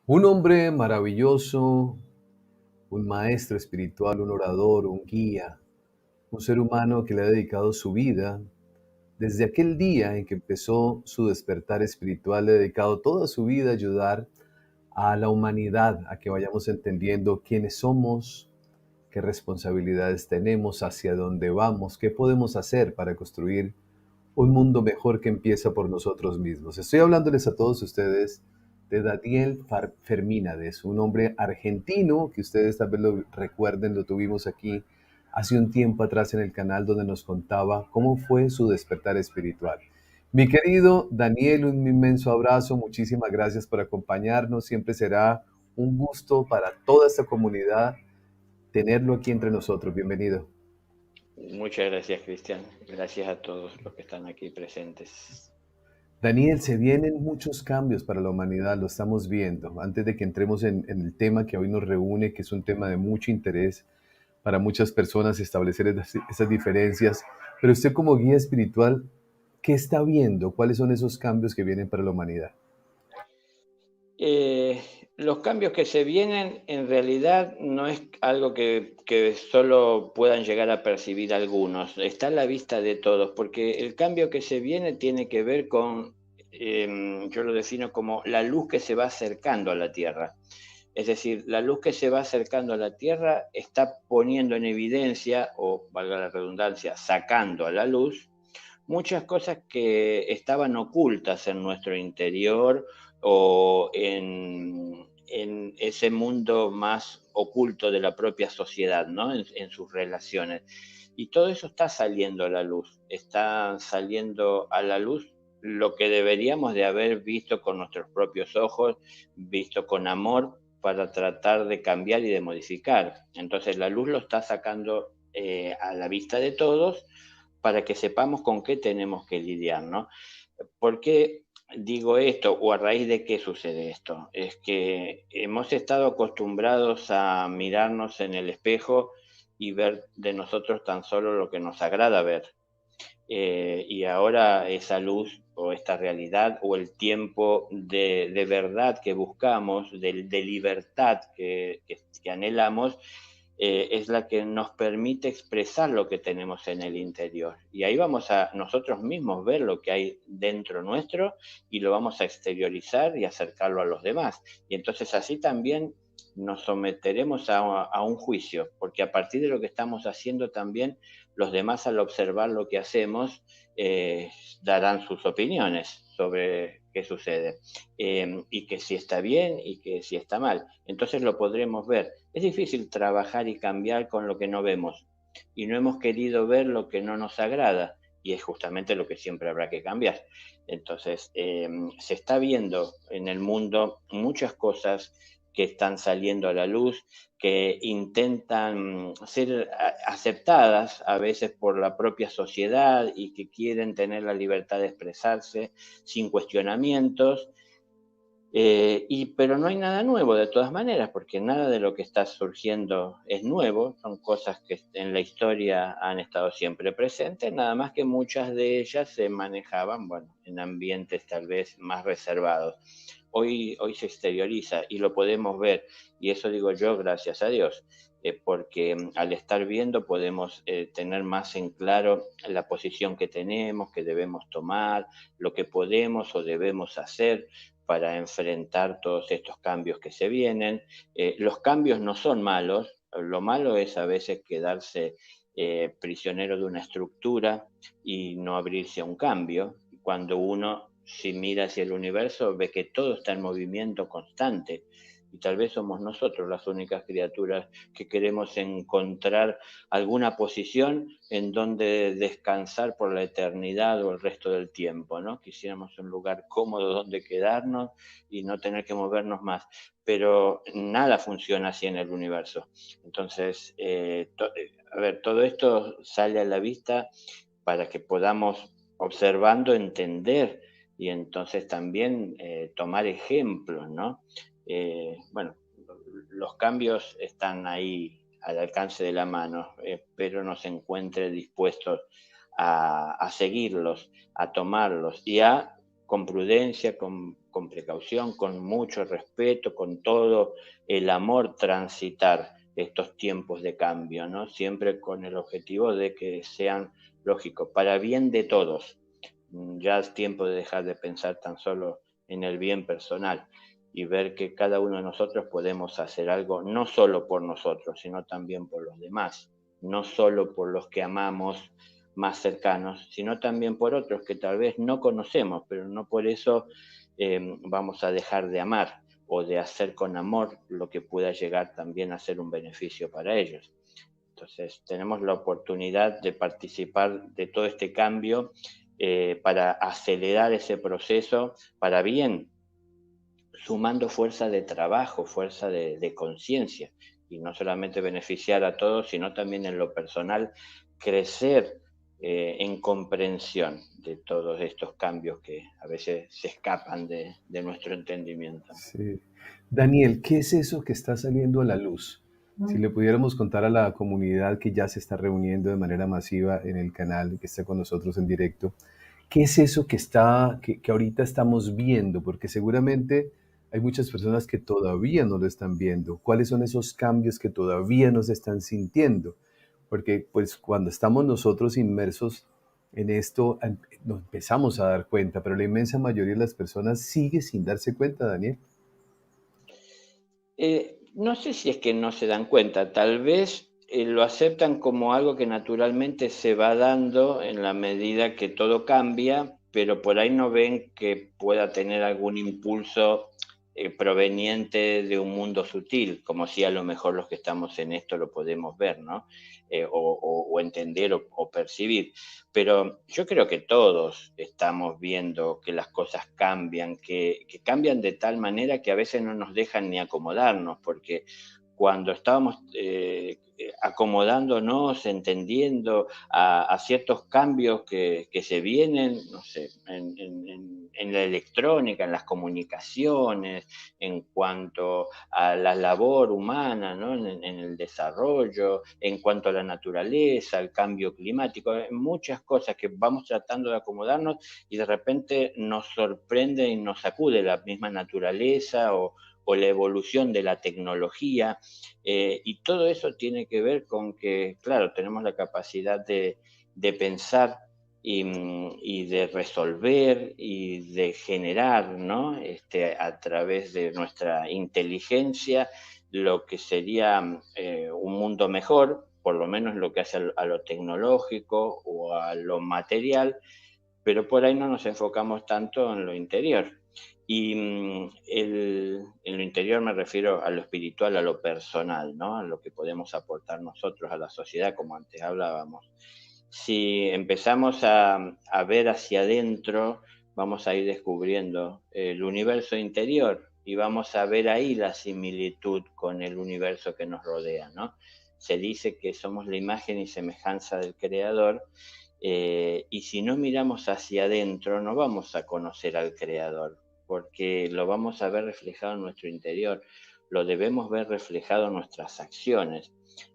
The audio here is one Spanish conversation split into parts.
Un hombre maravilloso, un maestro espiritual, un orador, un guía, un ser humano que le ha dedicado su vida. Desde aquel día en que empezó su despertar espiritual, le ha dedicado toda su vida a ayudar a la humanidad a que vayamos entendiendo quiénes somos, qué responsabilidades tenemos, hacia dónde vamos, qué podemos hacer para construir un mundo mejor que empieza por nosotros mismos. Estoy hablándoles a todos ustedes de Daniel Fermínades, un hombre argentino que ustedes tal vez lo recuerden, lo tuvimos aquí hace un tiempo atrás en el canal donde nos contaba cómo fue su despertar espiritual. Mi querido Daniel, un inmenso abrazo, muchísimas gracias por acompañarnos, siempre será un gusto para toda esta comunidad tenerlo aquí entre nosotros. Bienvenido. Muchas gracias, Cristian. Gracias a todos los que están aquí presentes. Daniel, se vienen muchos cambios para la humanidad, lo estamos viendo. Antes de que entremos en el tema que hoy nos reúne, que es un tema de mucho interés para muchas personas, establecer esas diferencias, pero usted como guía espiritual, ¿qué está viendo? ¿Cuáles son esos cambios que vienen para la humanidad? Eh, los cambios que se vienen en realidad no es algo que solo puedan llegar a percibir algunos, está a la vista de todos, porque el cambio que se viene tiene que ver con, yo lo defino como la luz que se va acercando a la Tierra. Es decir, la luz que se va acercando a la Tierra está poniendo en evidencia, o valga la redundancia, sacando a la luz muchas cosas que estaban ocultas en nuestro interior o en ese mundo más oculto de la propia sociedad, ¿no? En sus relaciones. Y todo eso está saliendo a la luz, está saliendo a la luz lo que deberíamos de haber visto con nuestros propios ojos, visto con amor para tratar de cambiar y de modificar. Entonces la luz lo está sacando a la vista de todos para que sepamos con qué tenemos que lidiar, ¿no? ¿Por qué digo esto o a raíz de qué sucede esto? Es que hemos estado acostumbrados a mirarnos en el espejo y ver de nosotros tan solo lo que nos agrada ver. Y ahora esa luz o esta realidad o el tiempo de verdad que buscamos, de libertad que anhelamos, es la que nos permite expresar lo que tenemos en el interior. Y ahí vamos a nosotros mismos ver lo que hay dentro nuestro y lo vamos a exteriorizar y acercarlo a los demás. Y entonces así también nos someteremos a un juicio, porque a partir de lo que estamos haciendo también los demás al observar lo que hacemos eh, darán sus opiniones sobre qué sucede y que si está bien y que si está mal. Entonces lo podremos ver. Es difícil trabajar y cambiar con lo que no vemos y no hemos querido ver lo que no nos agrada y es justamente lo que siempre habrá que cambiar. Entonces, se está viendo en el mundo muchas cosas que están saliendo a la luz, que intentan ser aceptadas a veces por la propia sociedad y que quieren tener la libertad de expresarse sin cuestionamientos. Pero no hay nada nuevo de todas maneras, porque nada de lo que está surgiendo es nuevo, son cosas que en la historia han estado siempre presentes, nada más que muchas de ellas se manejaban, bueno, en ambientes tal vez más reservados. Hoy se exterioriza y lo podemos ver, y eso digo yo, gracias a Dios, porque al estar viendo podemos tener más en claro la posición que tenemos, que debemos tomar, lo que podemos o debemos hacer para enfrentar todos estos cambios que se vienen. Los cambios no son malos, lo malo es a veces quedarse prisionero de una estructura y no abrirse a un cambio. Cuando uno, si mira hacia el universo, ve que todo está en movimiento constante. Y tal vez somos nosotros las únicas criaturas que queremos encontrar alguna posición en donde descansar por la eternidad o el resto del tiempo, ¿no? Quisiéramos un lugar cómodo donde quedarnos y no tener que movernos más, pero nada funciona así en el universo. Entonces, a ver, todo esto sale a la vista para que podamos, observando, entender y entonces también tomar ejemplos, ¿no? Bueno, los cambios están ahí al alcance de la mano, pero nos encuentre dispuestos a seguirlos, a tomarlos y a, con prudencia, con precaución, con mucho respeto, con todo el amor, transitar estos tiempos de cambio, ¿no? Siempre con el objetivo de que sean lógicos, para bien de todos. Ya es tiempo de dejar de pensar tan solo en el bien personal y ver que cada uno de nosotros podemos hacer algo no solo por nosotros, sino también por los demás, no solo por los que amamos más cercanos, sino también por otros que tal vez no conocemos, pero no por eso vamos a dejar de amar o de hacer con amor lo que pueda llegar también a ser un beneficio para ellos. Entonces, tenemos la oportunidad de participar de todo este cambio para acelerar ese proceso para bien, sumando fuerza de trabajo, fuerza de conciencia, y no solamente beneficiar a todos, sino también en lo personal, crecer en comprensión de todos estos cambios que a veces se escapan de nuestro entendimiento. Sí. Daniel, ¿qué es eso que está saliendo a la luz? Si le pudiéramos contar a la comunidad que ya se está reuniendo de manera masiva en el canal, que está con nosotros en directo, ¿qué es eso que ahorita estamos viendo? Porque seguramente hay muchas personas que todavía no lo están viendo. ¿Cuáles son esos cambios que todavía no se están sintiendo? Porque pues cuando estamos nosotros inmersos en esto, nos empezamos a dar cuenta, pero la inmensa mayoría de las personas sigue sin darse cuenta, Daniel. No sé si es que no se dan cuenta, tal vez lo aceptan como algo que naturalmente se va dando en la medida que todo cambia, pero por ahí no ven que pueda tener algún impulso proveniente de un mundo sutil, como si a lo mejor los que estamos en esto lo podemos ver, ¿no? O entender o percibir. Pero yo creo que todos estamos viendo que las cosas cambian, que cambian de tal manera que a veces no nos dejan ni acomodarnos, porque cuando estábamos acomodándonos, entendiendo a ciertos cambios que se vienen, no sé, en la electrónica, en las comunicaciones, en cuanto a la labor humana, ¿no? En el desarrollo, en cuanto a la naturaleza, al cambio climático, en muchas cosas que vamos tratando de acomodarnos y de repente nos sorprende y nos sacude la misma naturaleza o la evolución de la tecnología. Y todo eso tiene que ver con que, claro, tenemos la capacidad de pensar y de resolver y de generar, ¿no? A través de nuestra inteligencia lo que sería un mundo mejor, por lo menos lo que hace a lo tecnológico o a lo material, pero por ahí no nos enfocamos tanto en lo interior. Y en lo interior me refiero a lo espiritual, a lo personal, ¿no? A lo que podemos aportar nosotros a la sociedad, como antes hablábamos. Si empezamos a ver hacia adentro, vamos a ir descubriendo el universo interior y vamos a ver ahí la similitud con el universo que nos rodea, ¿no? Se dice que somos la imagen y semejanza del Creador, y si no miramos hacia adentro, no vamos a conocer al Creador, porque lo vamos a ver reflejado en nuestro interior, lo debemos ver reflejado en nuestras acciones.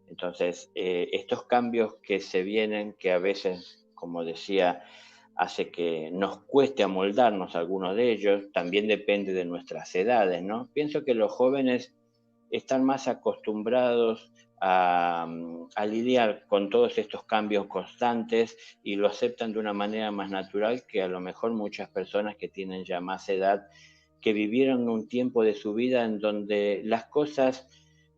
Entonces, estos cambios que se vienen, que a veces, como decía, hace que nos cueste amoldarnos a algunos de ellos, también depende de nuestras edades, ¿no? Pienso que los jóvenes están más acostumbrados a lidiar con todos estos cambios constantes y lo aceptan de una manera más natural que a lo mejor muchas personas que tienen ya más edad, que vivieron un tiempo de su vida en donde las cosas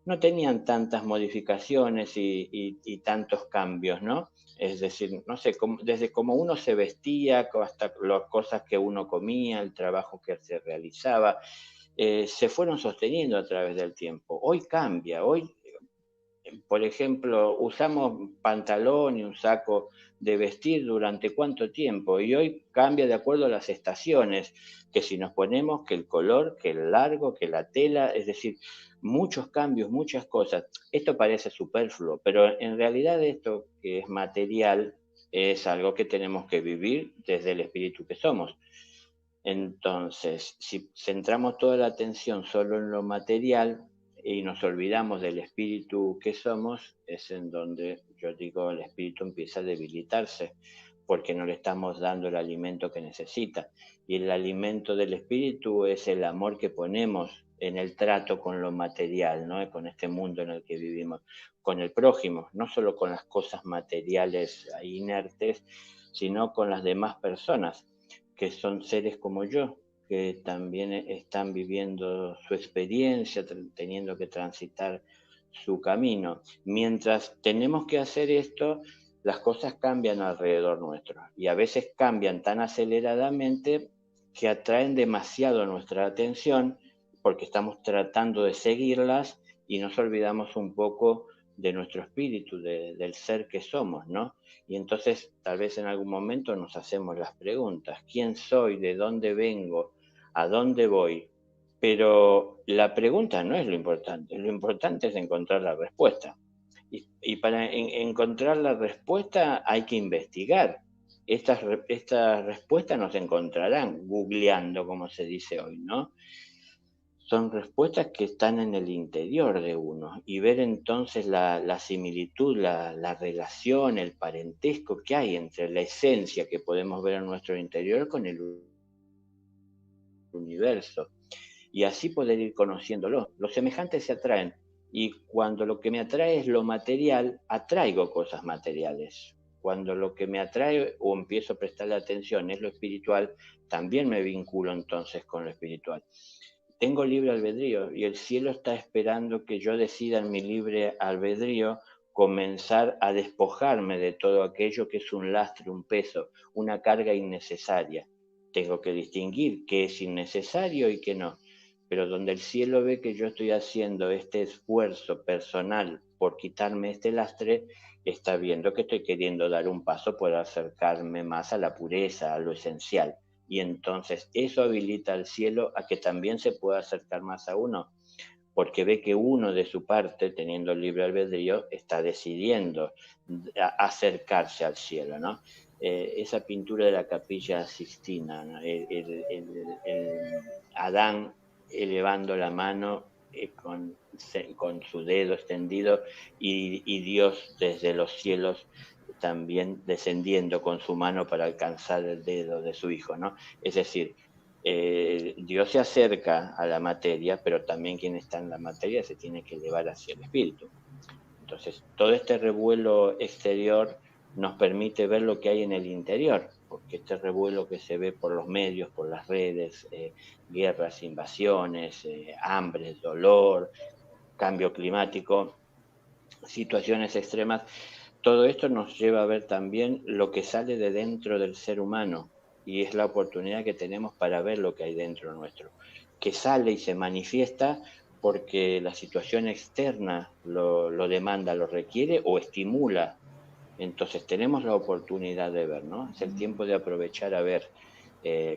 no tenían tantas modificaciones y tantos cambios, ¿no? Es decir, no sé, desde cómo uno se vestía hasta las cosas que uno comía, el trabajo que se realizaba, se fueron sosteniendo a través del tiempo. Hoy cambia, hoy, por ejemplo, usamos pantalón y un saco de vestir durante cuánto tiempo y hoy cambia de acuerdo a las estaciones, que si nos ponemos, que el color, que el largo, que la tela, es decir, muchos cambios, muchas cosas. Esto parece superfluo, pero en realidad esto que es material es algo que tenemos que vivir desde el espíritu que somos. Entonces, si centramos toda la atención solo en lo material y nos olvidamos del espíritu que somos, es en donde yo digo el espíritu empieza a debilitarse, porque no le estamos dando el alimento que necesita. Y el alimento del espíritu es el amor que ponemos en el trato con lo material, ¿no? Con este mundo en el que vivimos, con el prójimo, no solo con las cosas materiales inertes, sino con las demás personas, que son seres como yo, que también están viviendo su experiencia, teniendo que transitar su camino. Mientras tenemos que hacer esto, las cosas cambian alrededor nuestro y a veces cambian tan aceleradamente que atraen demasiado nuestra atención porque estamos tratando de seguirlas y nos olvidamos un poco de nuestro espíritu, del ser que somos, ¿no? Y entonces tal vez en algún momento nos hacemos las preguntas, ¿quién soy? ¿De dónde vengo? ¿A dónde voy? Pero la pregunta no es lo importante es encontrar la respuesta. Y para encontrar la respuesta hay que investigar. Estas respuestas no se encontrarán googleando, como se dice hoy, ¿no? Son respuestas que están en el interior de uno y ver entonces la similitud, la relación, el parentesco que hay entre la esencia que podemos ver en nuestro interior con el universo y así poder ir conociéndolo. Los semejantes se atraen y cuando lo que me atrae es lo material, atraigo cosas materiales. Cuando lo que me atrae o empiezo a prestarle atención es lo espiritual, también me vinculo entonces con lo espiritual. Tengo libre albedrío y el cielo está esperando que yo decida en mi libre albedrío comenzar a despojarme de todo aquello que es un lastre, un peso, una carga innecesaria. Tengo que distinguir qué es innecesario y qué no. Pero donde el cielo ve que yo estoy haciendo este esfuerzo personal por quitarme este lastre, está viendo que estoy queriendo dar un paso por acercarme más a la pureza, a lo esencial. Y entonces eso habilita al cielo a que también se pueda acercar más a uno, porque ve que uno de su parte, teniendo libre albedrío, está decidiendo acercarse al cielo, ¿no? Esa pintura de la Capilla Sixtina, ¿no? Adán elevando la mano con su dedo extendido y Dios desde los cielos también descendiendo con su mano para alcanzar el dedo de su hijo, ¿no? Es decir, Dios se acerca a la materia, pero también quien está en la materia se tiene que elevar hacia el espíritu. Entonces, todo este revuelo exterior nos permite ver lo que hay en el interior, porque este revuelo que se ve por los medios, por las redes, guerras, invasiones, hambre, dolor, cambio climático, situaciones extremas, todo esto nos lleva a ver también lo que sale de dentro del ser humano y es la oportunidad que tenemos para ver lo que hay dentro nuestro, que sale y se manifiesta porque la situación externa lo demanda, lo requiere o estimula. Entonces tenemos la oportunidad de ver, ¿no? Es el tiempo de aprovechar a ver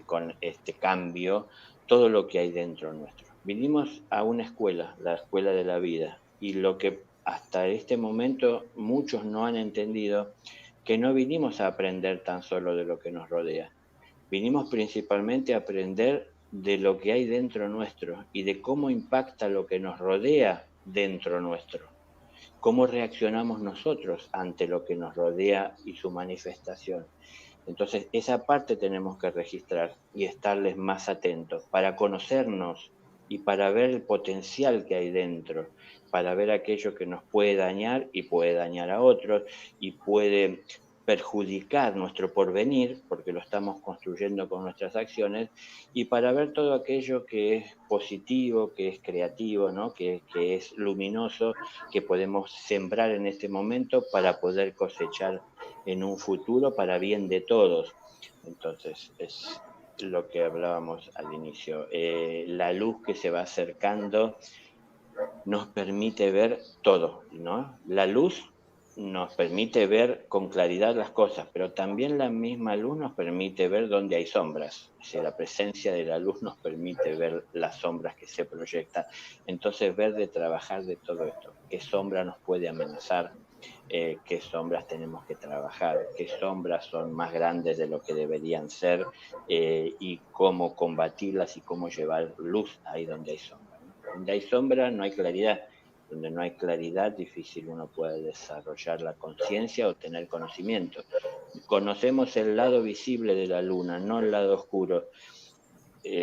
con este cambio todo lo que hay dentro nuestro. Vinimos a una escuela, la escuela de la vida, y lo que hasta este momento muchos no han entendido, que no vinimos a aprender tan solo de lo que nos rodea. Vinimos principalmente a aprender de lo que hay dentro nuestro y de cómo impacta lo que nos rodea dentro nuestro. Cómo reaccionamos nosotros ante lo que nos rodea y su manifestación. Entonces, esa parte tenemos que registrar y estarles más atentos para conocernos y para ver el potencial que hay dentro, para ver aquello que nos puede dañar y puede dañar a otros y puede perjudicar nuestro porvenir, porque lo estamos construyendo con nuestras acciones, y para ver todo aquello que es positivo, que es creativo, ¿no? que es luminoso, que podemos sembrar en este momento para poder cosechar en un futuro para bien de todos. Entonces, es lo que hablábamos al inicio. La luz que se va acercando nos permite ver todo, ¿no? La luz nos permite ver con claridad las cosas, pero también la misma luz nos permite ver dónde hay sombras. O sea, la presencia de la luz nos permite ver las sombras que se proyectan. Entonces, ver de trabajar de todo esto. ¿Qué sombra nos puede amenazar? Qué sombras tenemos que trabajar, qué sombras son más grandes de lo que deberían ser y cómo combatirlas y cómo llevar luz ahí donde hay sombra, ¿no? Donde hay sombra no hay claridad, Donde no hay claridad, difícil uno puede desarrollar la conciencia o tener conocimiento. Conocemos el lado visible de la luna, no el lado oscuro.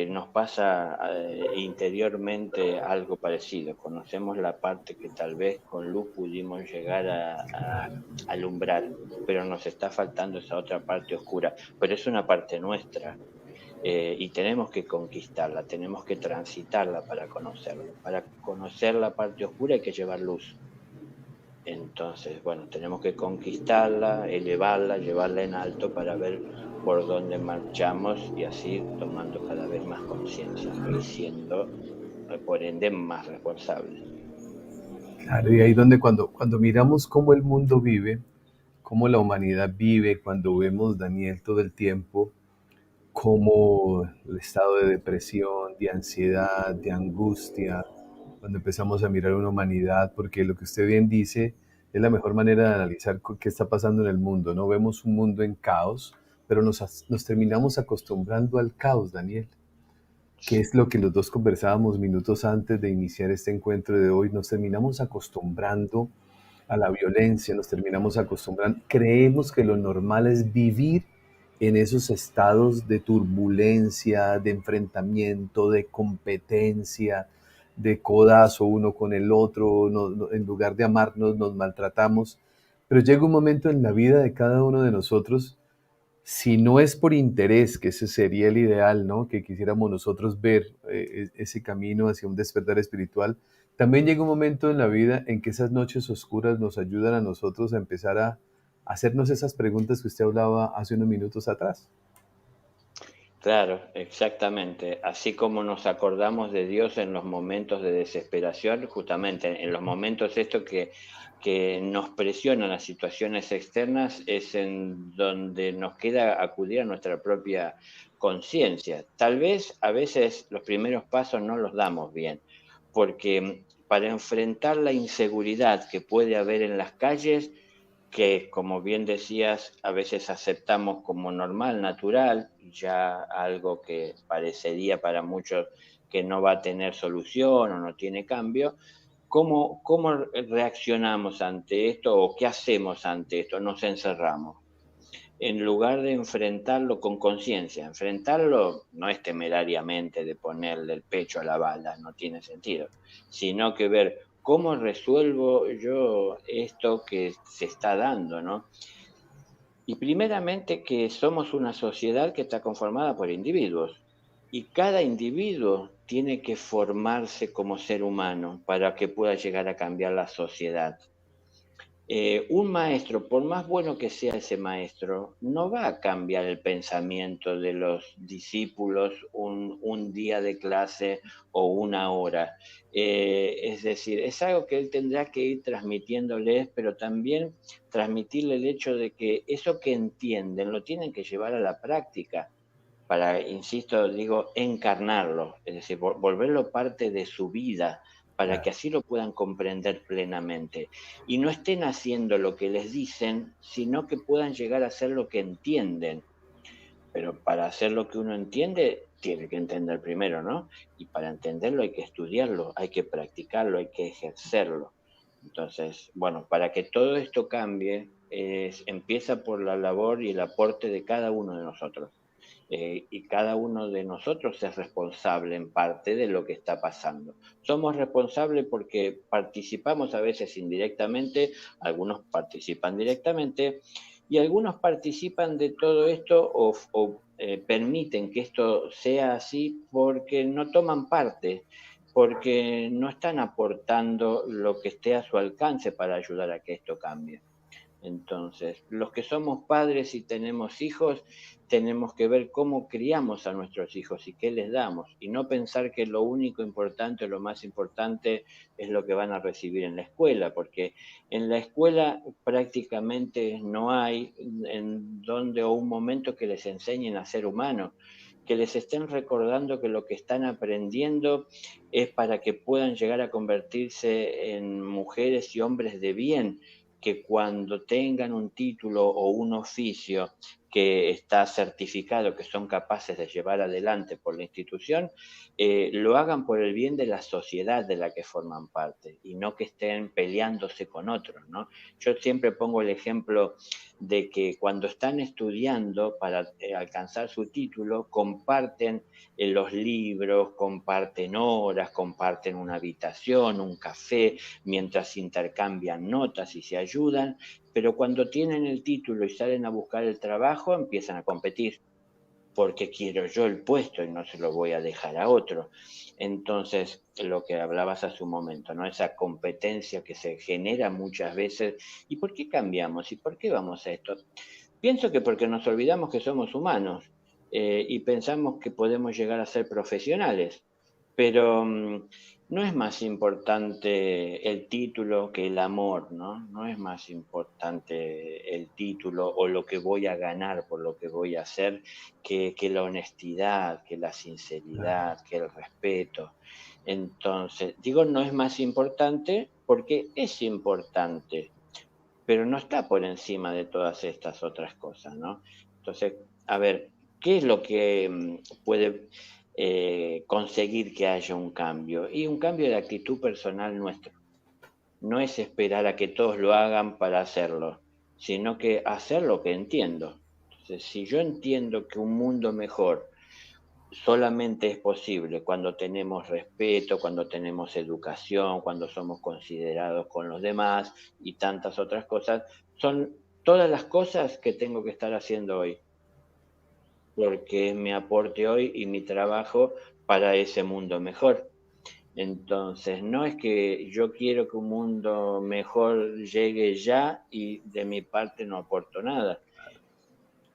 Nos pasa interiormente algo parecido. Conocemos la parte que tal vez con luz pudimos llegar a alumbrar, pero nos está faltando esa otra parte oscura. Pero es una parte nuestra, y tenemos que conquistarla, tenemos que transitarla para conocerlo. Para conocer la parte oscura hay que llevar luz. Entonces, bueno, tenemos que conquistarla, elevarla, llevarla en alto para ver por dónde marchamos y así tomando cada vez más conciencia, ¿no? Y siendo, por ende, más responsables. Claro, y ahí donde cuando miramos cómo el mundo vive, cómo la humanidad vive, cuando vemos, Daniel, todo el tiempo, cómo el estado de depresión, de ansiedad, de angustia, cuando empezamos a mirar una humanidad, porque lo que usted bien dice es la mejor manera de analizar qué está pasando en el mundo, ¿no? Vemos un mundo en caos, pero nos terminamos acostumbrando al caos, Daniel, que es lo que los dos conversábamos minutos antes de iniciar este encuentro de hoy. Nos terminamos acostumbrando a la violencia, nos terminamos acostumbrando, creemos que lo normal es vivir en esos estados de turbulencia, de enfrentamiento, de competencia, de codazo uno con el otro, en lugar de amarnos nos maltratamos, pero llega un momento en la vida de cada uno de nosotros, si no es por interés, que ese sería el ideal, ¿no? Que quisiéramos nosotros ver ese camino hacia un despertar espiritual, también llega un momento en la vida en que esas noches oscuras nos ayudan a nosotros a empezar a hacernos esas preguntas que usted hablaba hace unos minutos atrás. Claro, exactamente. Así como nos acordamos de Dios en los momentos de desesperación, justamente en los momentos estos que nos presionan las situaciones externas, es en donde nos queda acudir a nuestra propia conciencia. Tal vez a veces los primeros pasos no los damos bien, porque para enfrentar la inseguridad que puede haber en las calles, que, como bien decías, a veces aceptamos como normal, natural, ya algo que parecería para muchos que no va a tener solución o no tiene cambio. ¿Cómo reaccionamos ante esto o qué hacemos ante esto? Nos encerramos. En lugar de enfrentarlo con conciencia, enfrentarlo no es temerariamente de ponerle el pecho a la bala, no tiene sentido, sino que ver cómo resuelvo yo esto que se está dando, ¿no? Y primeramente que somos una sociedad que está conformada por individuos y cada individuo tiene que formarse como ser humano para que pueda llegar a cambiar la sociedad. Un maestro, por más bueno que sea ese maestro, no va a cambiar el pensamiento de los discípulos un día de clase o una hora. Es decir, es algo que él tendrá que ir transmitiéndoles, pero también transmitirle el hecho de que eso que entienden lo tienen que llevar a la práctica para, insisto, digo, encarnarlo, es decir, volverlo parte de su vida, para que Claro. así lo puedan comprender plenamente. Y no estén haciendo lo que les dicen, sino que puedan llegar a hacer lo que entienden. Pero para hacer lo que uno entiende, tiene que entender primero, ¿no? Y para entenderlo hay que estudiarlo, hay que practicarlo, hay que ejercerlo. Entonces, bueno, para que todo esto cambie, empieza por la labor y el aporte de cada uno de nosotros. Y cada uno de nosotros es responsable en parte de lo que está pasando. Somos responsables porque participamos a veces indirectamente, algunos participan directamente y algunos participan de todo esto o permiten que esto sea así porque no toman parte, porque no están aportando lo que esté a su alcance para ayudar a que esto cambie. Entonces, los que somos padres y tenemos hijos, tenemos que ver cómo criamos a nuestros hijos y qué les damos, y no pensar que lo único importante o lo más importante es lo que van a recibir en la escuela, porque en la escuela prácticamente no hay en donde o un momento que les enseñen a ser humanos, que les estén recordando que lo que están aprendiendo es para que puedan llegar a convertirse en mujeres y hombres de bien, que cuando tengan un título o un oficio que está certificado que son capaces de llevar adelante por la institución, lo hagan por el bien de la sociedad de la que forman parte y no que estén peleándose con otros, ¿no? Yo siempre pongo el ejemplo de que cuando están estudiando para alcanzar su título, comparten los libros, comparten horas, comparten una habitación, un café, mientras intercambian notas y se ayudan, pero cuando tienen el título y salen a buscar el trabajo, empiezan a competir, porque quiero yo el puesto y no se lo voy a dejar a otro. Entonces, lo que hablabas hace un momento, ¿no? Esa competencia que se genera muchas veces. ¿Y por qué cambiamos? ¿Y por qué vamos a esto? Pienso que porque nos olvidamos que somos humanos y pensamos que podemos llegar a ser profesionales, pero no es más importante el título que el amor, ¿no? No es más importante el título o lo que voy a ganar por lo que voy a hacer que la honestidad, que la sinceridad, que el respeto. Entonces, digo, no es más importante porque es importante, pero no está por encima de todas estas otras cosas, ¿no? Entonces, a ver, ¿qué es lo que puede conseguir que haya un cambio? Y un cambio de actitud personal nuestro. No es esperar a que todos lo hagan para hacerlo, sino que hacer lo que entiendo. Entonces, si yo entiendo que un mundo mejor solamente es posible cuando tenemos respeto, cuando tenemos educación, cuando somos considerados con los demás y tantas otras cosas. Son todas las cosas que tengo que estar haciendo hoy, porque es mi aporte hoy y mi trabajo para ese mundo mejor. Entonces, no es que yo quiero que un mundo mejor llegue ya y de mi parte no aporto nada.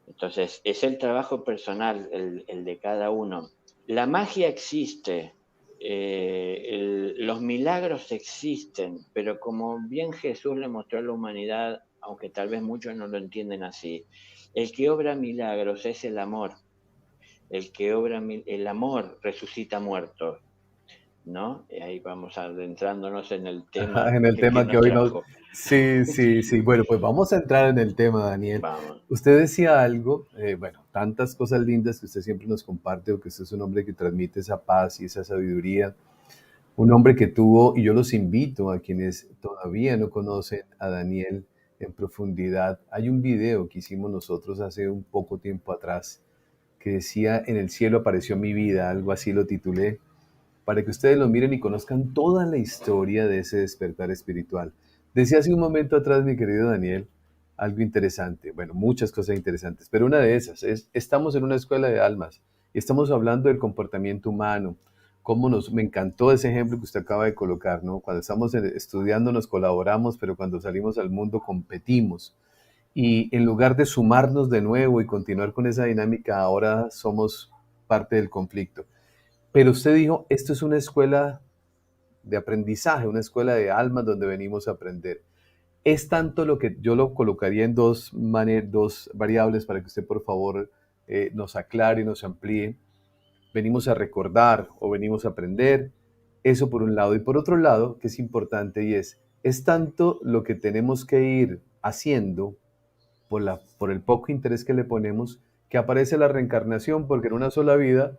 Entonces, es el trabajo personal, el de cada uno. La magia existe, los milagros existen, pero como bien Jesús le mostró a la humanidad, aunque tal vez muchos no lo entienden así, el que obra milagros es el amor. El amor resucita muertos, ¿no? Ahí vamos adentrándonos en el tema En el que tema que nos hoy nos... trajo. Sí, sí, sí. Bueno, pues vamos a entrar en el tema, Daniel. Vamos. Usted decía algo, bueno, tantas cosas lindas que usted siempre nos comparte, o que usted es un hombre que transmite esa paz y esa sabiduría. Un hombre que tuvo, y yo los invito a quienes todavía no conocen a Daniel en profundidad. Hay un video que hicimos nosotros hace un poco tiempo atrás que decía: "En el cielo apareció mi vida", algo así lo titulé, para que ustedes lo miren y conozcan toda la historia de ese despertar espiritual. Decía hace un momento atrás, mi querido Daniel, algo interesante, bueno, muchas cosas interesantes, pero una de esas es, estamos en una escuela de almas y estamos hablando del comportamiento humano. Me encantó ese ejemplo que usted acaba de colocar, ¿no? Cuando estamos estudiando nos colaboramos, pero cuando salimos al mundo competimos. Y en lugar de sumarnos de nuevo y continuar con esa dinámica, ahora somos parte del conflicto. Pero usted dijo, esto es una escuela de aprendizaje, una escuela de almas donde venimos a aprender. Es tanto lo que yo lo colocaría en dos variables para que usted por favor nos aclare y nos amplíe. Venimos a recordar o venimos a aprender, eso por un lado. Y por otro lado, que es importante y es tanto lo que tenemos que ir haciendo por el poco interés que le ponemos, que aparece la reencarnación, porque en una sola vida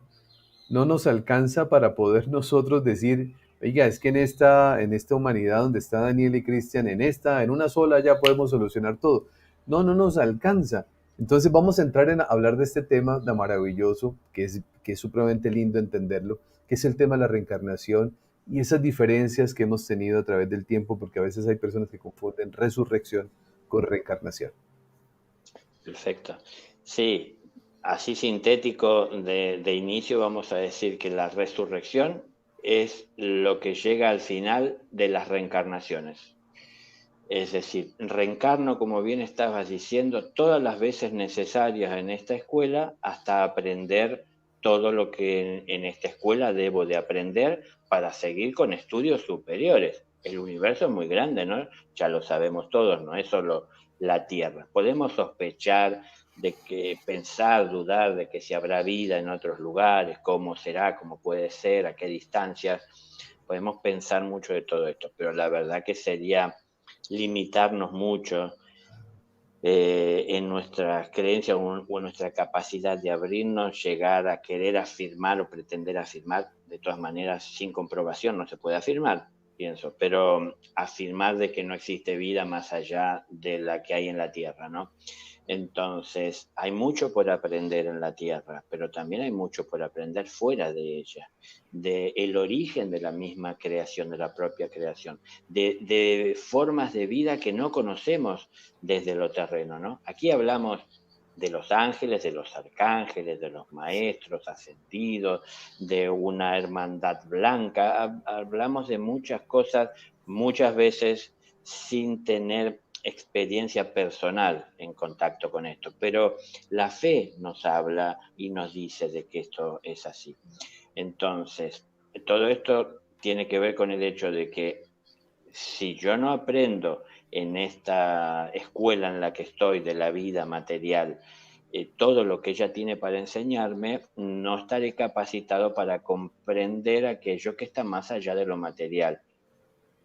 no nos alcanza para poder nosotros decir, oiga, es que en esta humanidad donde está Daniel y Cristian, en una sola ya podemos solucionar todo. No, no nos alcanza. Entonces vamos a entrar en hablar de este tema tan maravilloso, que es supremamente lindo entenderlo, que es el tema de la reencarnación y esas diferencias que hemos tenido a través del tiempo, porque a veces hay personas que confunden resurrección con reencarnación. Perfecto. Sí, así sintético de inicio vamos a decir que la resurrección es lo que llega al final de las reencarnaciones. Es decir, reencarno, como bien estabas diciendo, todas las veces necesarias en esta escuela hasta aprender todo lo que en esta escuela debo de aprender para seguir con estudios superiores. El universo es muy grande, ¿no? Ya lo sabemos todos, no es solo la Tierra. Podemos sospechar de que pensar, dudar de que si habrá vida en otros lugares, cómo será, cómo puede ser, a qué distancias. Podemos pensar mucho de todo esto, pero la verdad que sería limitarnos mucho en nuestras creencias o en nuestra capacidad de abrirnos, llegar a querer afirmar o pretender afirmar, de todas maneras, sin comprobación no se puede afirmar, pienso, pero afirmar de que no existe vida más allá de la que hay en la Tierra, ¿no? Entonces, hay mucho por aprender en la Tierra, pero también hay mucho por aprender fuera de ella, de el origen de la misma creación, de la propia creación, de formas de vida que no conocemos desde lo terreno, ¿no? Aquí hablamos de los ángeles, de los arcángeles, de los maestros ascendidos, de una hermandad blanca, hablamos de muchas cosas, muchas veces sin tener experiencia personal en contacto con esto, pero la fe nos habla y nos dice de que esto es así. Entonces, todo esto tiene que ver con el hecho de que si yo no aprendo en esta escuela en la que estoy de la vida material, todo lo que ella tiene para enseñarme, no estaré capacitado para comprender aquello que está más allá de lo material.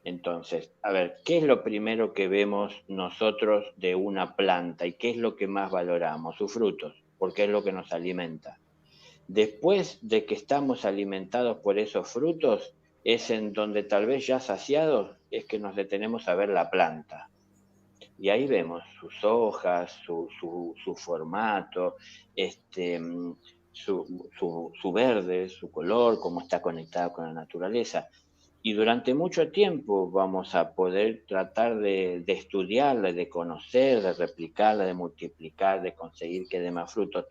Entonces, a ver, ¿qué es lo primero que vemos nosotros de una planta y qué es lo que más valoramos? Sus frutos, porque es lo que nos alimenta. Después de que estamos alimentados por esos frutos, es en donde tal vez ya saciados, es que nos detenemos a ver la planta. Y ahí vemos sus hojas, su formato, este, su verde, su color, cómo está conectado con la naturaleza. Y durante mucho tiempo vamos a poder tratar de estudiarla, de conocer, de replicarla, de multiplicar, de conseguir que dé más frutos.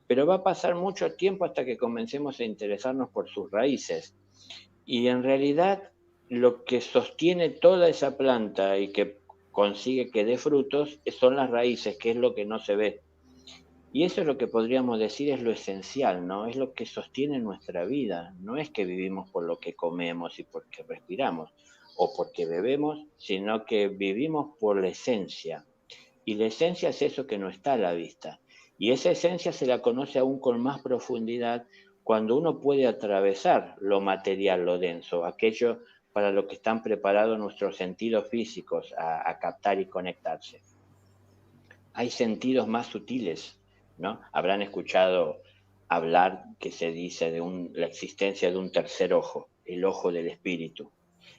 Pero va a pasar mucho tiempo hasta que comencemos a interesarnos por sus raíces. Y en realidad lo que sostiene toda esa planta y que consigue que dé frutos son las raíces, que es lo que no se ve. Y eso es lo que podríamos decir es lo esencial, ¿no? Es lo que sostiene nuestra vida. No es que vivimos por lo que comemos y porque respiramos o porque bebemos, sino que vivimos por la esencia. Y la esencia es eso que no está a la vista. Y esa esencia se la conoce aún con más profundidad cuando uno puede atravesar lo material, lo denso, aquello para lo que están preparados nuestros sentidos físicos a captar y conectarse. Hay sentidos más sutiles, ¿no? Habrán escuchado hablar que se dice de la existencia de un tercer ojo, el ojo del espíritu.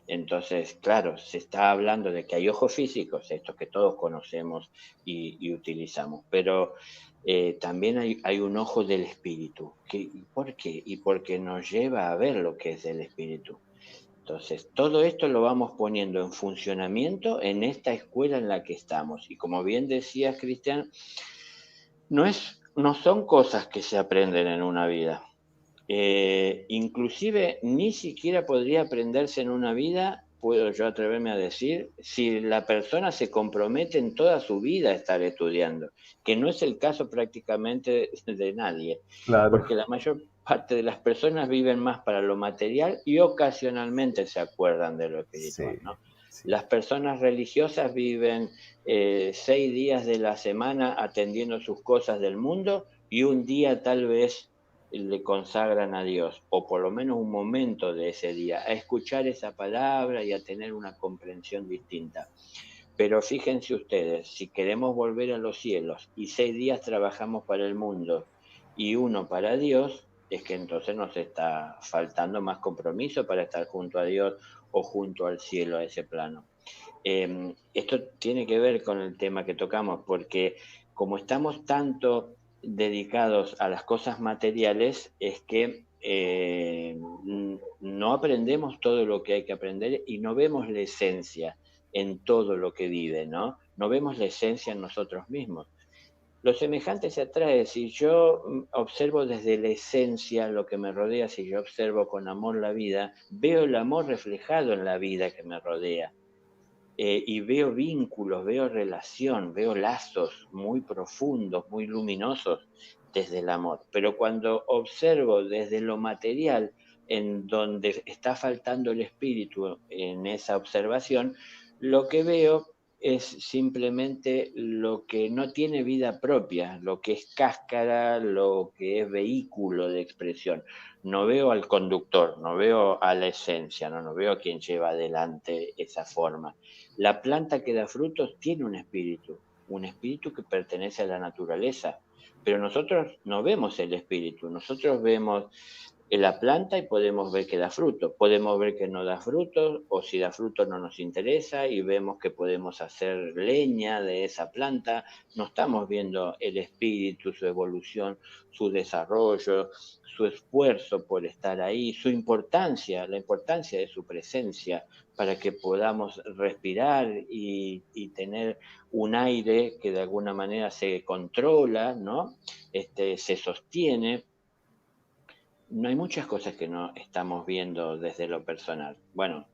Entonces, claro, se está hablando de que hay ojos físicos, estos que todos conocemos y utilizamos, pero también hay un ojo del espíritu. ¿Por qué? Y porque nos lleva a ver lo que es del espíritu. Entonces, todo esto lo vamos poniendo en funcionamiento en esta escuela en la que estamos. Y como bien decías, Cristian, no son cosas que se aprenden en una vida. Inclusive ni siquiera podría aprenderse en una vida, puedo yo atreverme a decir, si la persona se compromete en toda su vida a estar estudiando, que no es el caso prácticamente de nadie, Claro, porque la mayor parte de las personas viven más para lo material y ocasionalmente se acuerdan de lo sí, espiritual, ¿no? sí. Las personas religiosas viven 6 días de la semana atendiendo sus cosas del mundo y un día tal vez le consagran a Dios, o por lo menos un momento de ese día, a escuchar esa palabra y a tener una comprensión distinta. Pero fíjense ustedes, si queremos volver a los cielos y 6 días trabajamos para el mundo y uno para Dios, es que entonces nos está faltando más compromiso para estar junto a Dios o junto al cielo, a ese plano. Esto tiene que ver con el tema que tocamos, porque como estamos tanto dedicados a las cosas materiales, es que no aprendemos todo lo que hay que aprender y no vemos la esencia en todo lo que vive, ¿no? No vemos la esencia en nosotros mismos. Lo semejante se atrae. Si yo observo desde la esencia lo que me rodea, si yo observo con amor la vida, veo el amor reflejado en la vida que me rodea y veo vínculos, veo relación, veo lazos muy profundos, muy luminosos desde el amor. Pero cuando observo desde lo material, en donde está faltando el espíritu en esa observación, lo que veo es simplemente lo que no tiene vida propia, lo que es cáscara, lo que es vehículo de expresión. No veo al conductor, no veo a la esencia, no veo a quien lleva adelante esa forma. La planta que da frutos tiene un espíritu. un espíritu que pertenece a la naturaleza. Pero nosotros no vemos el espíritu, nosotros vemos en la planta y podemos ver que da fruto, podemos ver que no da fruto o si da fruto no nos interesa y vemos que podemos hacer leña de esa planta, no estamos viendo el espíritu, su evolución, su desarrollo, su esfuerzo por estar ahí, su importancia, la importancia de su presencia para que podamos respirar y tener un aire que de alguna manera se controla, ¿no? Se sostiene. No hay muchas cosas que no estamos viendo desde lo personal. Bueno,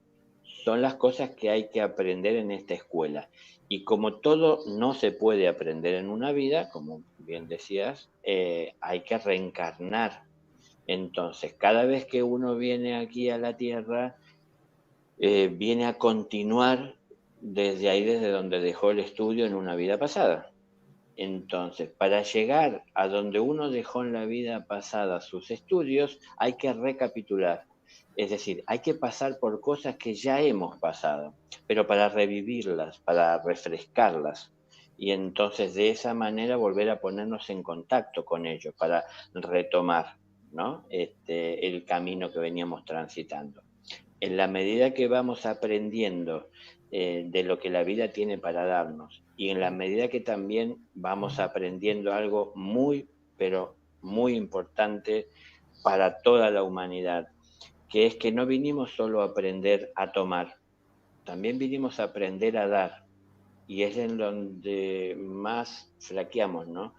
son las cosas que hay que aprender en esta escuela. Y como todo no se puede aprender en una vida, como bien decías, hay que reencarnar. Entonces, cada vez que uno viene aquí a la Tierra, viene a continuar desde ahí, desde donde dejó el estudio en una vida pasada. Entonces, para llegar a donde uno dejó en la vida pasada sus estudios, hay que recapitular. Es decir, hay que pasar por cosas que ya hemos pasado, pero para revivirlas, para refrescarlas. Y entonces de esa manera volver a ponernos en contacto con ellos, para retomar, ¿no? El camino que veníamos transitando. En la medida que vamos aprendiendo de lo que la vida tiene para darnos y en la medida que también vamos aprendiendo algo muy, pero muy importante para toda la humanidad, que es que no vinimos solo a aprender a tomar, también vinimos a aprender a dar. Y es en donde más flaqueamos, ¿no?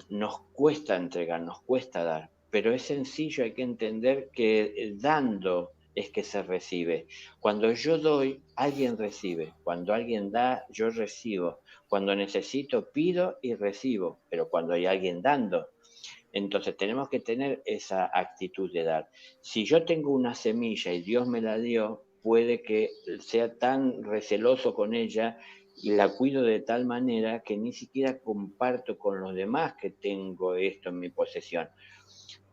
Nos cuesta entregar, nos cuesta dar, pero es sencillo, hay que entender que dando es que se recibe. Cuando yo doy, alguien recibe. Cuando alguien da, yo recibo. Cuando necesito, pido y recibo. Pero cuando hay alguien dando, entonces tenemos que tener esa actitud de dar. Si yo tengo una semilla y Dios me la dio, puede que sea tan receloso con ella y la cuido de tal manera que ni siquiera comparto con los demás que tengo esto en mi posesión.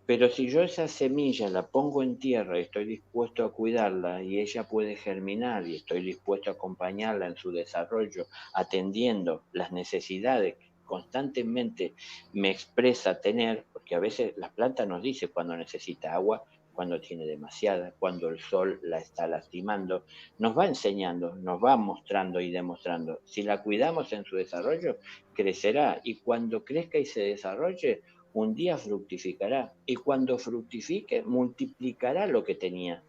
Pero si yo esa semilla la pongo en tierra y estoy dispuesto a cuidarla y ella puede germinar y estoy dispuesto a acompañarla en su desarrollo, atendiendo las necesidades que constantemente me expresa tener, porque a veces la planta nos dice cuando necesita agua, cuando tiene demasiada, cuando el sol la está lastimando, nos va enseñando, nos va mostrando y demostrando. Si la cuidamos en su desarrollo, crecerá y cuando crezca y se desarrolle, un día fructificará y cuando fructifique multiplicará lo que tenía.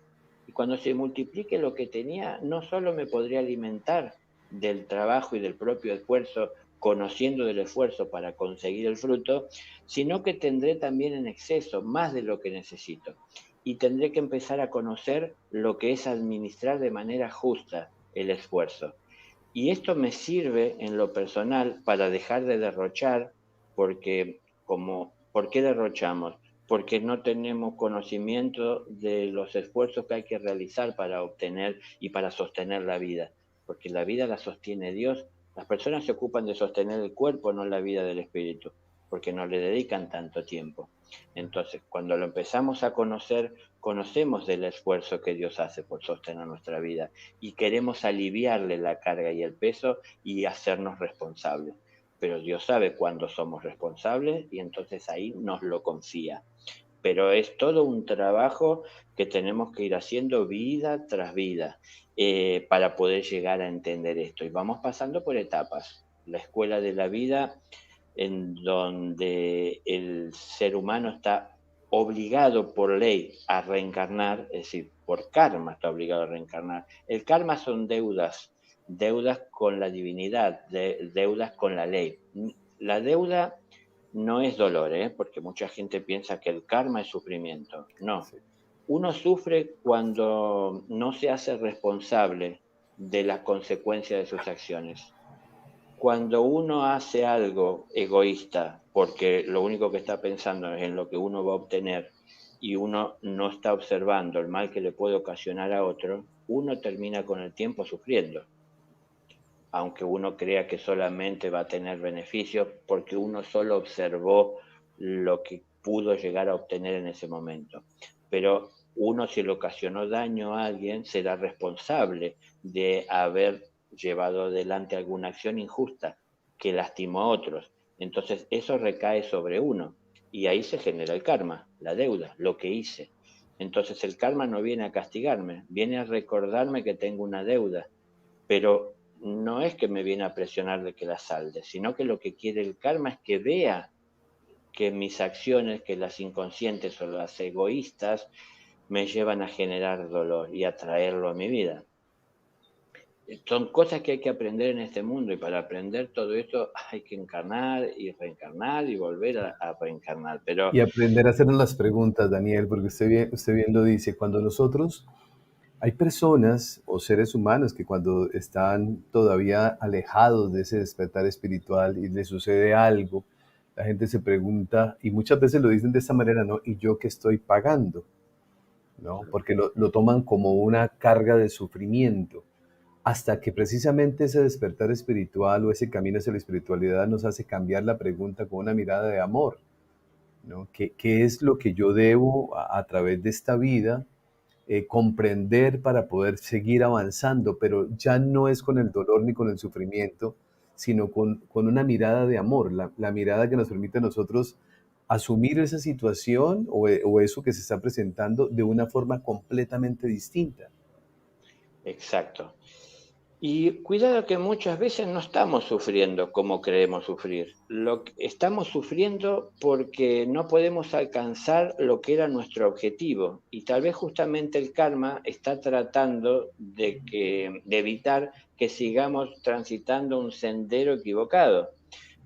Y cuando se multiplique lo que tenía, no solo me podría alimentar del trabajo y del propio esfuerzo, conociendo del esfuerzo para conseguir el fruto, sino que tendré también en exceso más de lo que necesito. Y tendré que empezar a conocer lo que es administrar de manera justa el esfuerzo. Y esto me sirve en lo personal para dejar de derrochar, porque ¿por qué derrochamos? Porque no tenemos conocimiento de los esfuerzos que hay que realizar para obtener y para sostener la vida, porque la vida la sostiene Dios. Las personas se ocupan de sostener el cuerpo, no la vida del espíritu, porque no le dedican tanto tiempo. Entonces, cuando lo empezamos a conocer, conocemos del esfuerzo que Dios hace por sostener nuestra vida y queremos aliviarle la carga y el peso y hacernos responsables. Pero Dios sabe cuándo somos responsables y entonces ahí nos lo confía. Pero es todo un trabajo que tenemos que ir haciendo vida tras vida para poder llegar a entender esto. Y vamos pasando por etapas. La escuela de la vida en donde el ser humano está obligado por ley a reencarnar, es decir, por karma está obligado a reencarnar. El karma son deudas, deudas con la divinidad, deudas con la ley. La deuda no es dolor, porque mucha gente piensa que el karma es sufrimiento. No, Sí. uno sufre cuando no se hace responsable de las consecuencias de sus acciones. Cuando uno hace algo egoísta, porque lo único que está pensando es en lo que uno va a obtener y uno no está observando el mal que le puede ocasionar a otro, uno termina con el tiempo sufriendo, aunque uno crea que solamente va a tener beneficios porque uno solo observó lo que pudo llegar a obtener en ese momento. Pero uno, si le ocasionó daño a alguien, será responsable de haber llevado adelante alguna acción injusta que lastimó a otros. Entonces eso recae sobre uno y ahí se genera el karma, la deuda, lo que hice. Entonces el karma no viene a castigarme, viene a recordarme que tengo una deuda, pero no es que me viene a presionar de que la salde, sino que lo que quiere el karma es que vea que mis acciones, que las inconscientes o las egoístas, me llevan a generar dolor y a traerlo a mi vida. Son cosas que hay que aprender en este mundo y para aprender todo esto hay que encarnar y volver a reencarnar. Pero Y aprender a hacernos las preguntas, Daniel, porque usted bien lo dice, cuando nosotros, hay personas o seres humanos que cuando están todavía alejados de ese despertar espiritual y les sucede algo, la gente se pregunta, y muchas veces lo dicen de esta manera, ¿no? ¿Y yo qué estoy pagando? ¿No? Porque lo toman como una carga de sufrimiento, hasta que precisamente ese despertar espiritual o ese camino hacia la espiritualidad nos hace cambiar la pregunta con una mirada de amor, ¿no? ¿Qué es lo que yo debo a través de esta vida comprender para poder seguir avanzando? Pero ya no es con el dolor ni con el sufrimiento, sino con una mirada de amor, la mirada que nos permite a nosotros asumir esa situación o eso que se está presentando de una forma completamente distinta. exacto. Y cuidado que muchas veces no estamos sufriendo como creemos sufrir. Estamos sufriendo porque no podemos alcanzar lo que era nuestro objetivo. Y tal vez justamente el karma está tratando de evitar que sigamos transitando un sendero equivocado.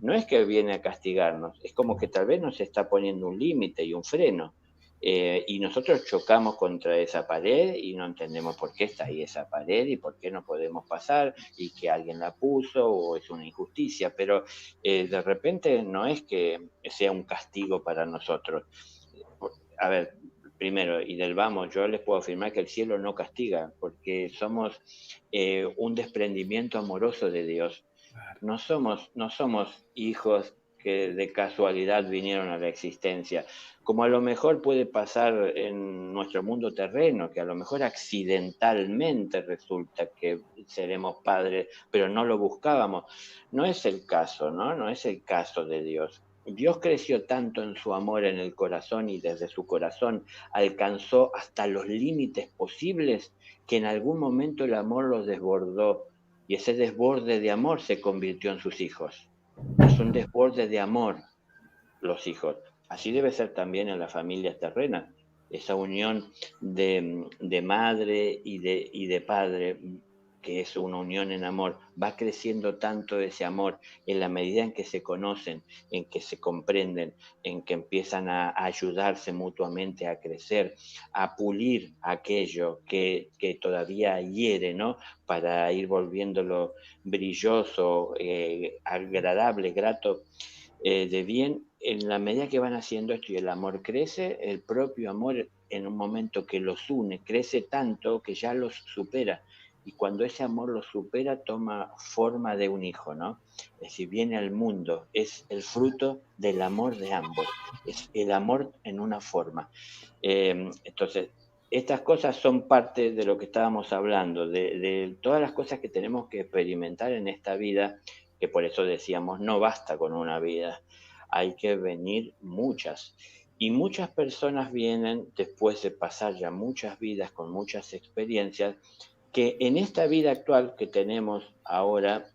No es que viene a castigarnos, es como que tal vez nos está poniendo un límite y un freno. Y nosotros chocamos contra esa pared y no entendemos por qué está ahí esa pared y por qué no podemos pasar y que alguien la puso o es una injusticia, pero de repente no es que sea un castigo para nosotros. A ver, primero, y del vamos, yo les puedo afirmar que el cielo no castiga porque somos un desprendimiento amoroso de Dios. No somos hijos que de casualidad vinieron a la existencia, como a lo mejor puede pasar en nuestro mundo terreno, que a lo mejor accidentalmente resulta que seremos padres, pero no lo buscábamos. No es el caso, ¿no? No es el caso de Dios. Dios creció tanto en su amor en el corazón y desde su corazón alcanzó hasta los límites posibles que en algún momento el amor los desbordó y ese desborde de amor se convirtió en sus hijos. Es un desborde de amor los hijos. Así debe ser también en las familias terrenas. Esa unión de madre y de padre, que es una unión en amor, va creciendo tanto ese amor en la medida en que se conocen, en que se comprenden, en que empiezan a ayudarse mutuamente a crecer, a pulir aquello que todavía hiere, ¿no? Para ir volviéndolo brilloso, agradable, grato, de bien, en la medida que van haciendo esto y el amor crece, el propio amor en un momento que los une, crece tanto que ya los supera. Y cuando ese amor los supera, toma forma de un hijo, ¿no? Es decir, viene al mundo, es el fruto del amor de ambos, es el amor en una forma. Entonces, estas cosas son parte de lo que estábamos hablando, de todas las cosas que tenemos que experimentar en esta vida, que por eso decíamos, no basta con una vida, hay que venir muchas. Y muchas personas vienen después de pasar ya muchas vidas con muchas experiencias, que en esta vida actual que tenemos ahora,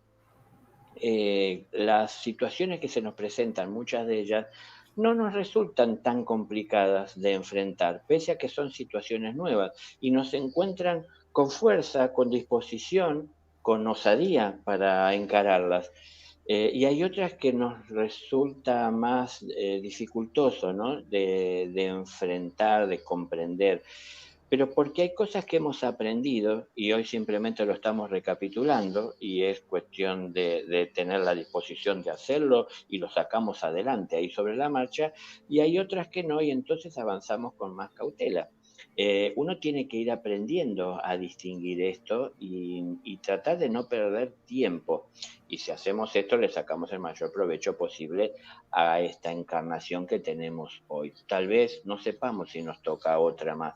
las situaciones que se nos presentan, muchas de ellas, no nos resultan tan complicadas de enfrentar, pese a que son situaciones nuevas y nos encuentran con fuerza, con disposición, con osadía para encararlas. Y hay otras que nos resulta más dificultoso, ¿no? De enfrentar, de comprender, pero porque hay cosas que hemos aprendido y hoy simplemente lo estamos recapitulando y es cuestión de tener la disposición de hacerlo y lo sacamos adelante ahí sobre la marcha, y hay otras que no y entonces avanzamos con más cautela. Uno tiene que ir aprendiendo a distinguir esto y tratar de no perder tiempo. Y si hacemos esto, le sacamos el mayor provecho posible a esta encarnación que tenemos hoy. Tal vez no sepamos si nos toca otra más,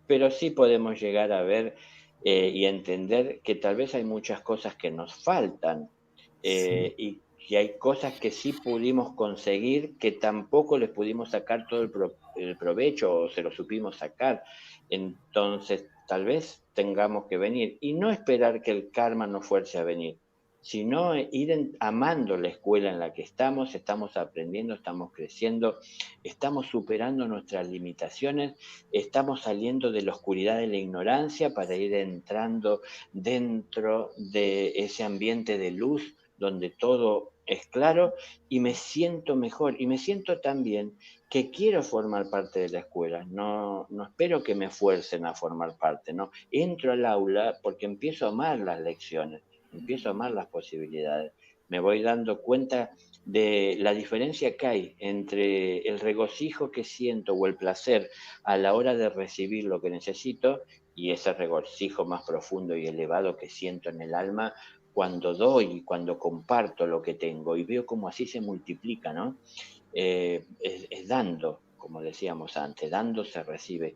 pero sí podemos llegar a ver y entender que tal vez hay muchas cosas que nos faltan Sí. y que hay cosas que sí pudimos conseguir, que tampoco les pudimos sacar todo el provecho o se lo supimos sacar. Entonces, tal vez tengamos que venir y no esperar que el karma nos fuerce a venir, sino ir amando la escuela en la que estamos aprendiendo, estamos creciendo, estamos superando nuestras limitaciones, estamos saliendo de la oscuridad de la ignorancia para ir entrando dentro de ese ambiente de luz donde todo es claro y me siento mejor y me siento tan bien que quiero formar parte de la escuela. No, no espero que me fuercen a formar parte, no. Entro al aula porque empiezo a amar las lecciones, empiezo a amar las posibilidades. Me voy dando cuenta de la diferencia que hay entre el regocijo que siento o el placer a la hora de recibir lo que necesito y ese regocijo más profundo y elevado que siento en el alma cuando doy y cuando comparto lo que tengo y veo cómo así se multiplica, ¿no? Es dando, como decíamos antes, dando se recibe.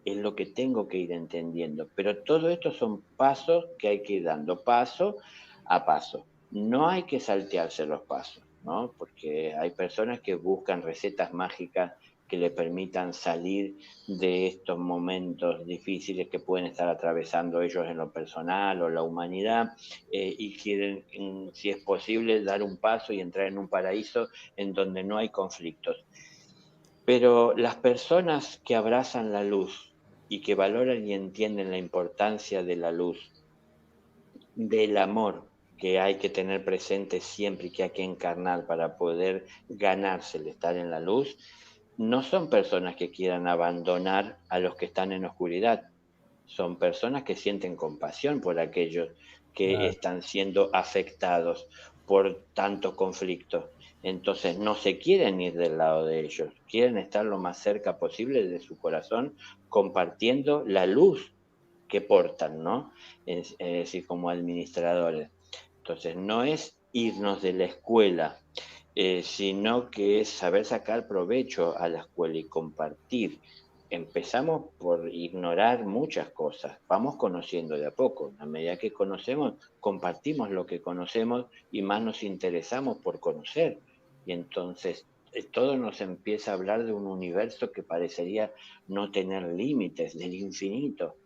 Es lo que tengo que ir entendiendo. Pero todo esto son pasos que hay que ir dando, paso a paso. No hay que saltearse los pasos, ¿no? Porque hay personas que buscan recetas mágicas que le permitan salir de estos momentos difíciles que pueden estar atravesando ellos en lo personal o la humanidad, y quieren, si es posible, dar un paso y entrar en un paraíso en donde no hay conflictos. Pero las personas que abrazan la luz y que valoran y entienden la importancia de la luz, del amor que hay que tener presente siempre y que hay que encarnar para poder ganarse el estar en la luz, no son personas que quieran abandonar a los que están en oscuridad, son personas que sienten compasión por aquellos que Claro. están siendo afectados por tanto conflicto. Entonces no se quieren ir del lado de ellos, quieren estar lo más cerca posible de su corazón, compartiendo la luz que portan, ¿no? Es decir, como administradores. Entonces no es irnos de la escuela, sino que es saber sacar provecho a la escuela y compartir. Empezamos por ignorar muchas cosas, vamos conociendo de a poco. A medida que conocemos, compartimos lo que conocemos y más nos interesamos por conocer. Y entonces todo nos empieza a hablar de un universo que parecería no tener límites, del infinito.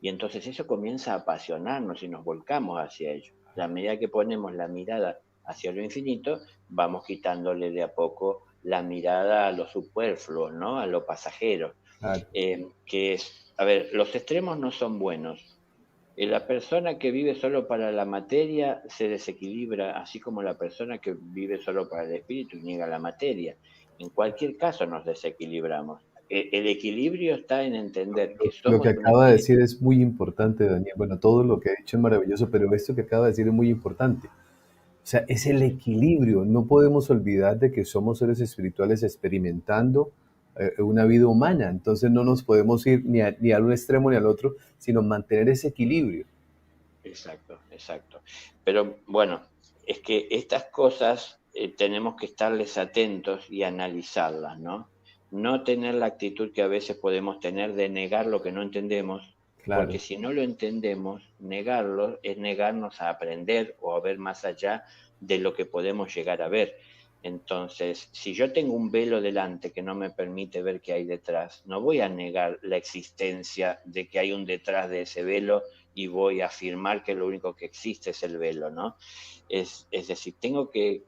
Y entonces eso comienza a apasionarnos y nos volcamos hacia ello. A medida que ponemos la mirada hacia lo infinito, vamos quitándole de a poco la mirada a lo superfluo, ¿no? A lo pasajero. Claro. Que es, a ver, los extremos no son buenos. La persona que vive solo para la materia se desequilibra, así como la persona que vive solo para el espíritu niega la materia. En cualquier caso nos desequilibramos. El equilibrio está en entender que Lo que somos un acaba de espíritu. decir es muy importante, Daniel. Bueno, todo lo que ha dicho es maravilloso, pero esto que acaba de decir es muy importante. O sea, es el equilibrio. No podemos olvidar de que somos seres espirituales experimentando una vida humana. Entonces no nos podemos ir ni a un extremo ni al otro, sino mantener ese equilibrio. Exacto, exacto. Pero bueno, es que estas cosas tenemos que estarles atentos y analizarlas, ¿no? No tener la actitud que a veces podemos tener de negar lo que no entendemos, porque Claro, si no lo entendemos, negarlo es negarnos a aprender o a ver más allá de lo que podemos llegar a ver. Entonces, si yo tengo un velo delante que no me permite ver qué hay detrás, no voy a negar la existencia de que hay un detrás de ese velo y voy a afirmar que lo único que existe es el velo, ¿no? Es decir, tengo que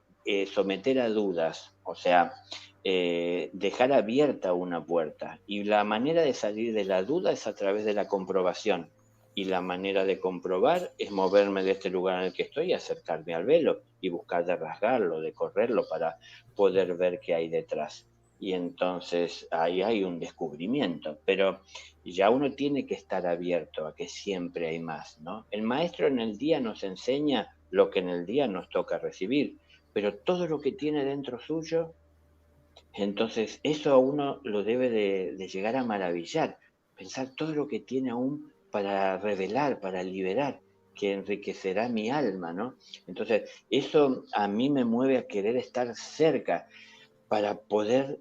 someter a dudas, o sea, dejar abierta una puerta. Y la manera de salir de la duda es a través de la comprobación. Y la manera de comprobar es moverme de este lugar en el que estoy y acercarme al velo y buscar de rasgarlo, de correrlo para poder ver qué hay detrás. Y entonces ahí hay un descubrimiento, pero ya uno tiene que estar abierto a que siempre hay más, ¿no? El maestro en el día nos enseña lo que en el día nos toca recibir, pero todo lo que tiene dentro suyo, entonces eso a uno lo debe de llegar a maravillar, pensar todo lo que tiene aún para revelar, para liberar, que enriquecerá mi alma, ¿no? Entonces, eso a mí me mueve a querer estar cerca para poder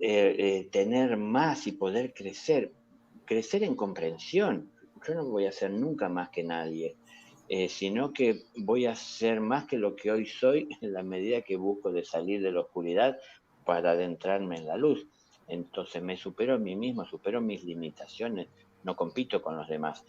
tener más y poder crecer, crecer en comprensión. Yo no voy a ser nunca más que nadie. sino que voy a ser más que lo que hoy soy en la medida que busco de salir de la oscuridad para adentrarme en la luz. Entonces me supero a mí mismo, supero mis limitaciones, no compito con los demás.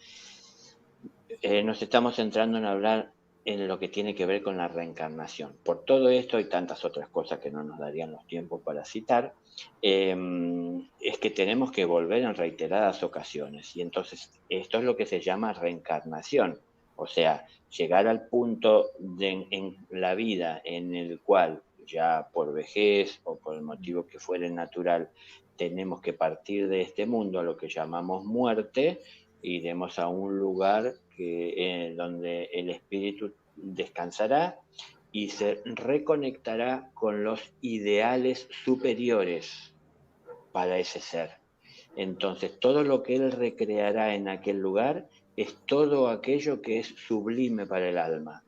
Nos estamos centrando en hablar en lo que tiene que ver con la reencarnación. Por todo esto y tantas otras cosas que no nos darían los tiempos para citar, es que tenemos que volver en reiteradas ocasiones. Y entonces esto es lo que se llama reencarnación. O sea, llegar al punto en la vida en el cual ya por vejez o por el motivo que fuere natural tenemos que partir de este mundo a lo que llamamos muerte, iremos a un lugar donde el espíritu descansará y se reconectará con los ideales superiores para ese ser. Entonces, todo lo que él recreará en aquel lugar es todo aquello que es sublime para el alma.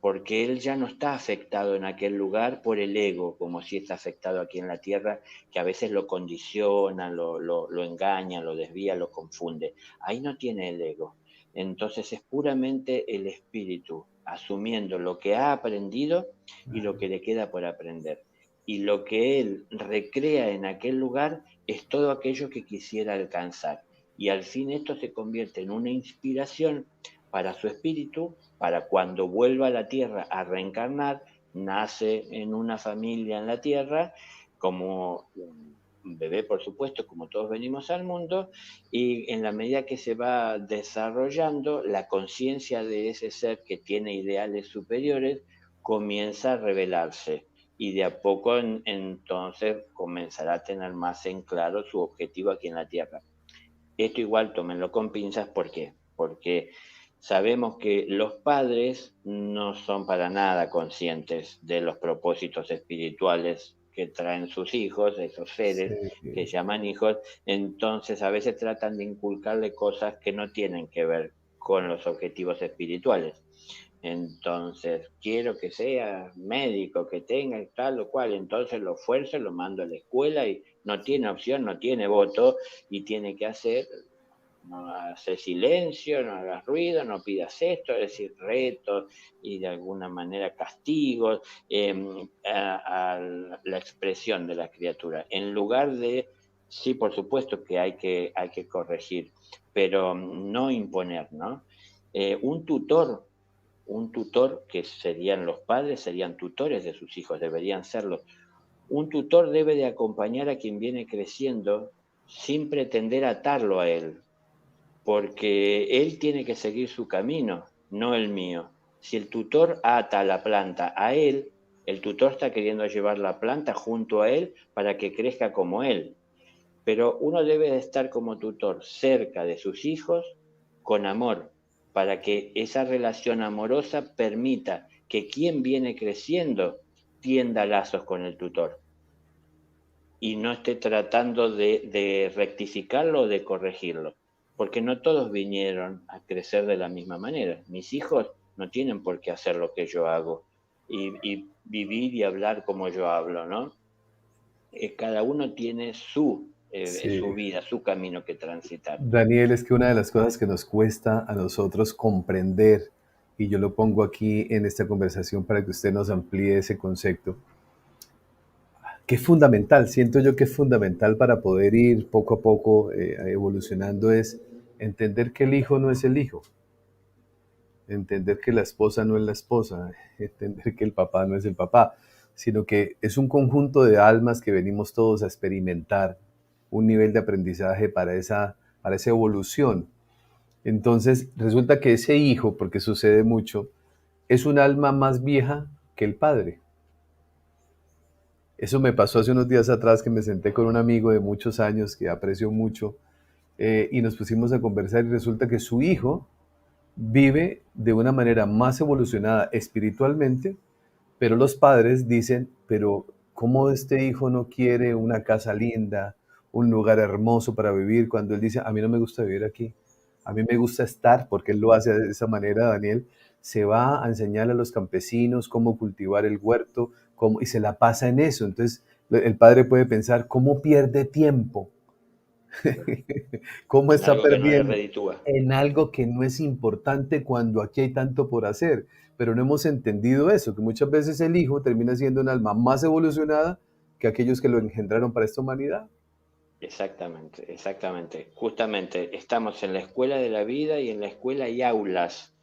Porque él ya no está afectado en aquel lugar por el ego, como si está afectado aquí en la tierra, que a veces lo condiciona, lo engaña, lo desvía, lo confunde. Ahí no tiene el ego. Entonces es puramente el espíritu, asumiendo lo que ha aprendido y lo que le queda por aprender. Y lo que él recrea en aquel lugar es todo aquello que quisiera alcanzar. Y al fin esto se convierte en una inspiración para su espíritu, para cuando vuelva a la tierra a reencarnar, nace en una familia en la tierra, como un bebé, por supuesto, como todos venimos al mundo, y en la medida que se va desarrollando, la conciencia de ese ser que tiene ideales superiores comienza a revelarse. Y de a poco entonces comenzará a tener más en claro su objetivo aquí en la Tierra. Esto igual tómenlo con pinzas, ¿por qué? Porque sabemos que los padres no son para nada conscientes de los propósitos espirituales que traen sus hijos, esos seres que Sí, llaman hijos, entonces a veces tratan de inculcarle cosas que no tienen que ver con los objetivos espirituales. Entonces, quiero que sea médico, que tenga tal o cual, entonces lo fuerzo, lo mando a la escuela y no tiene opción, no tiene voto y tiene que hacer, no hacer silencio, no hagas ruido, no pidas esto, es decir, retos y de alguna manera castigos a la expresión de la criatura, en lugar de, sí, por supuesto que hay que corregir, pero no imponer, ¿no? Un tutor, que serían los padres, serían tutores de sus hijos, deberían serlo. Un tutor debe de acompañar a quien viene creciendo sin pretender atarlo a él, porque él tiene que seguir su camino, no el mío. Si el tutor ata la planta a él, el tutor está queriendo llevar la planta junto a él para que crezca como él. Pero uno debe de estar como tutor cerca de sus hijos con amor, para que esa relación amorosa permita que quien viene creciendo tienda lazos con el tutor y no esté tratando de rectificarlo o de corregirlo, porque no todos vinieron a crecer de la misma manera. Mis hijos no tienen por qué hacer lo que yo hago y vivir y hablar como yo hablo, ¿no? Cada uno tiene su sí. vida, su camino que transitar. Daniel, es que una de las cosas que nos cuesta a nosotros comprender, y yo lo pongo aquí en esta conversación para que usted nos amplíe ese concepto, que es fundamental, siento yo que es fundamental para poder ir poco a poco evolucionando, es entender que el hijo no es el hijo, entender que la esposa no es la esposa, entender que el papá no es el papá, sino que es un conjunto de almas que venimos todos a experimentar un nivel de aprendizaje para esa evolución. Entonces, resulta que ese hijo, porque sucede mucho, es un alma más vieja que el padre. Eso me pasó hace unos días atrás que me senté con un amigo de muchos años que aprecio mucho y nos pusimos a conversar y resulta que su hijo vive de una manera más evolucionada espiritualmente, pero los padres dicen, pero ¿cómo este hijo no quiere una casa linda, un lugar hermoso para vivir? Cuando él dice, a mí no me gusta vivir aquí, a mí me gusta estar, porque él lo hace de esa manera, Daniel, se va a enseñarle a los campesinos cómo cultivar el huerto, y se la pasa en eso. Entonces, el padre puede pensar, ¿cómo pierde tiempo? ¿Cómo en está algo que no le perdiendo reditúa. en algo que no es importante cuando aquí hay tanto por hacer? Pero no hemos entendido eso, que muchas veces el hijo termina siendo un alma más evolucionada que aquellos que lo engendraron para esta humanidad. Exactamente, exactamente. Justamente estamos en la escuela de la vida y en la escuela hay aulas.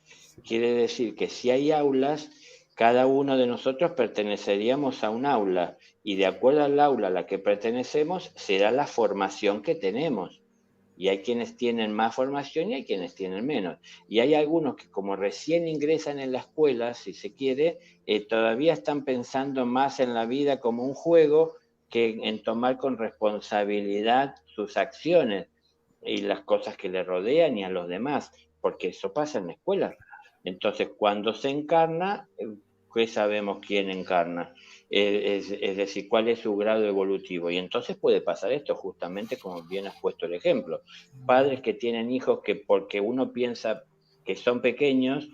Quiere decir que si hay aulas, cada uno de nosotros perteneceríamos a un aula y de acuerdo al aula a la que pertenecemos será la formación que tenemos. Y hay quienes tienen más formación y hay quienes tienen menos. Y hay algunos que como recién ingresan en la escuela, si se quiere, todavía están pensando más en la vida como un juego que en tomar con responsabilidad sus acciones y las cosas que le rodean y a los demás, porque eso pasa en la escuela. Entonces, cuando se encarna, ¿qué sabemos quién encarna? Es decir, cuál es su grado evolutivo. Y entonces puede pasar esto, justamente como bien has puesto el ejemplo. Padres que tienen hijos que porque uno piensa que son pequeños,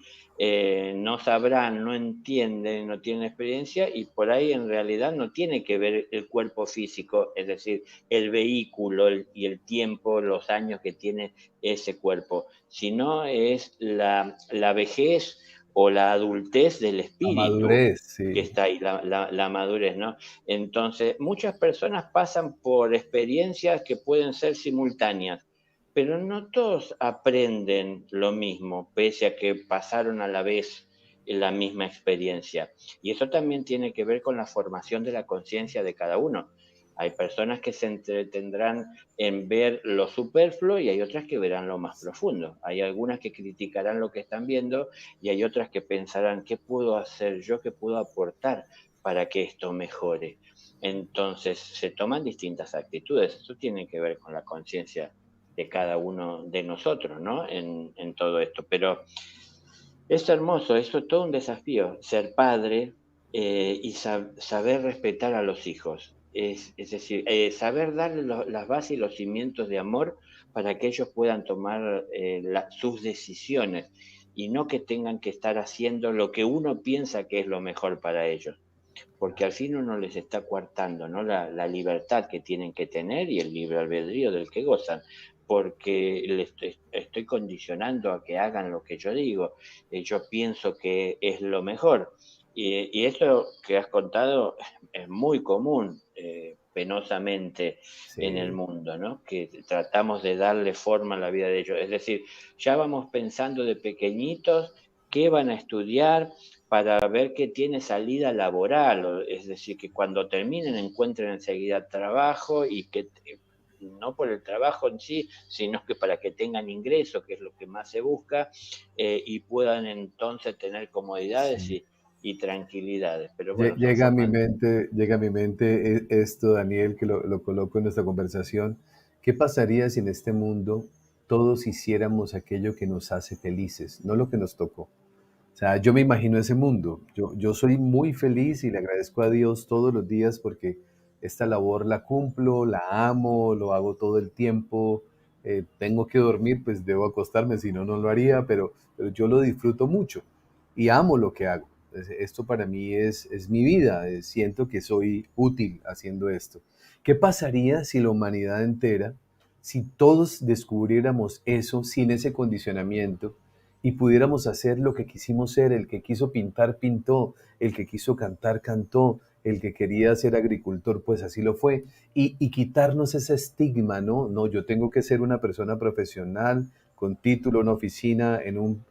no sabrán, no entienden, no tienen experiencia y por ahí en realidad no tiene que ver el cuerpo físico, es decir, el vehículo y el tiempo, los años que tiene ese cuerpo, sino es la vejez o la adultez del La espíritu madurez, que sí. está ahí, la madurez, ¿no? Entonces, muchas personas pasan por experiencias que pueden ser simultáneas, pero no todos aprenden lo mismo, pese a que pasaron a la vez la misma experiencia. Y eso también tiene que ver con la formación de la conciencia de cada uno. Hay personas que se entretendrán en ver lo superfluo y hay otras que verán lo más profundo. Hay algunas que criticarán lo que están viendo y hay otras que pensarán, ¿qué puedo hacer yo? ¿Qué puedo aportar para que esto mejore? Entonces se toman distintas actitudes. Eso tiene que ver con la conciencia de cada uno de nosotros, ¿no? En todo esto. Pero es hermoso, eso es todo un desafío, ser padre y saber respetar a los hijos. Es decir, saber darle las bases y los cimientos de amor para que ellos puedan tomar sus decisiones y no que tengan que estar haciendo lo que uno piensa que es lo mejor para ellos, porque al fin uno les está coartando, ¿no? La libertad que tienen que tener y el libre albedrío del que gozan, porque les estoy condicionando a que hagan lo que yo digo, yo pienso que es lo mejor. Y eso que has contado es muy común, penosamente, en el Sí. mundo, ¿no? Que tratamos de darle forma a la vida de ellos. Es decir, ya vamos pensando de pequeñitos qué van a estudiar, para ver que tiene salida laboral, es decir, que cuando terminen encuentren enseguida trabajo y que no por el trabajo en sí, sino que para que tengan ingresos, que es lo que más se busca, y puedan entonces tener comodidades Sí. y tranquilidades. Pero bueno, son Llega a mi formas. mente, llega a mi mente esto, Daniel, que lo coloco en nuestra conversación. ¿Qué pasaría si en este mundo todos hiciéramos aquello que nos hace felices, no lo que nos tocó? O sea, yo me imagino ese mundo. Yo soy muy feliz y le agradezco a Dios todos los días porque esta labor la cumplo, la amo, lo hago todo el tiempo. Tengo que dormir, pues debo acostarme, si no, no lo haría, pero yo lo disfruto mucho y amo lo que hago. Esto para mí es mi vida, siento que soy útil haciendo esto. ¿Qué pasaría si la humanidad entera, si todos descubriéramos eso sin ese condicionamiento? Y pudiéramos hacer lo que quisimos ser, el que quiso pintar, pintó, el que quiso cantar, cantó, el que quería ser agricultor, pues así lo fue, y quitarnos ese estigma, ¿no? No, yo tengo que ser una persona profesional, con título, una oficina, en un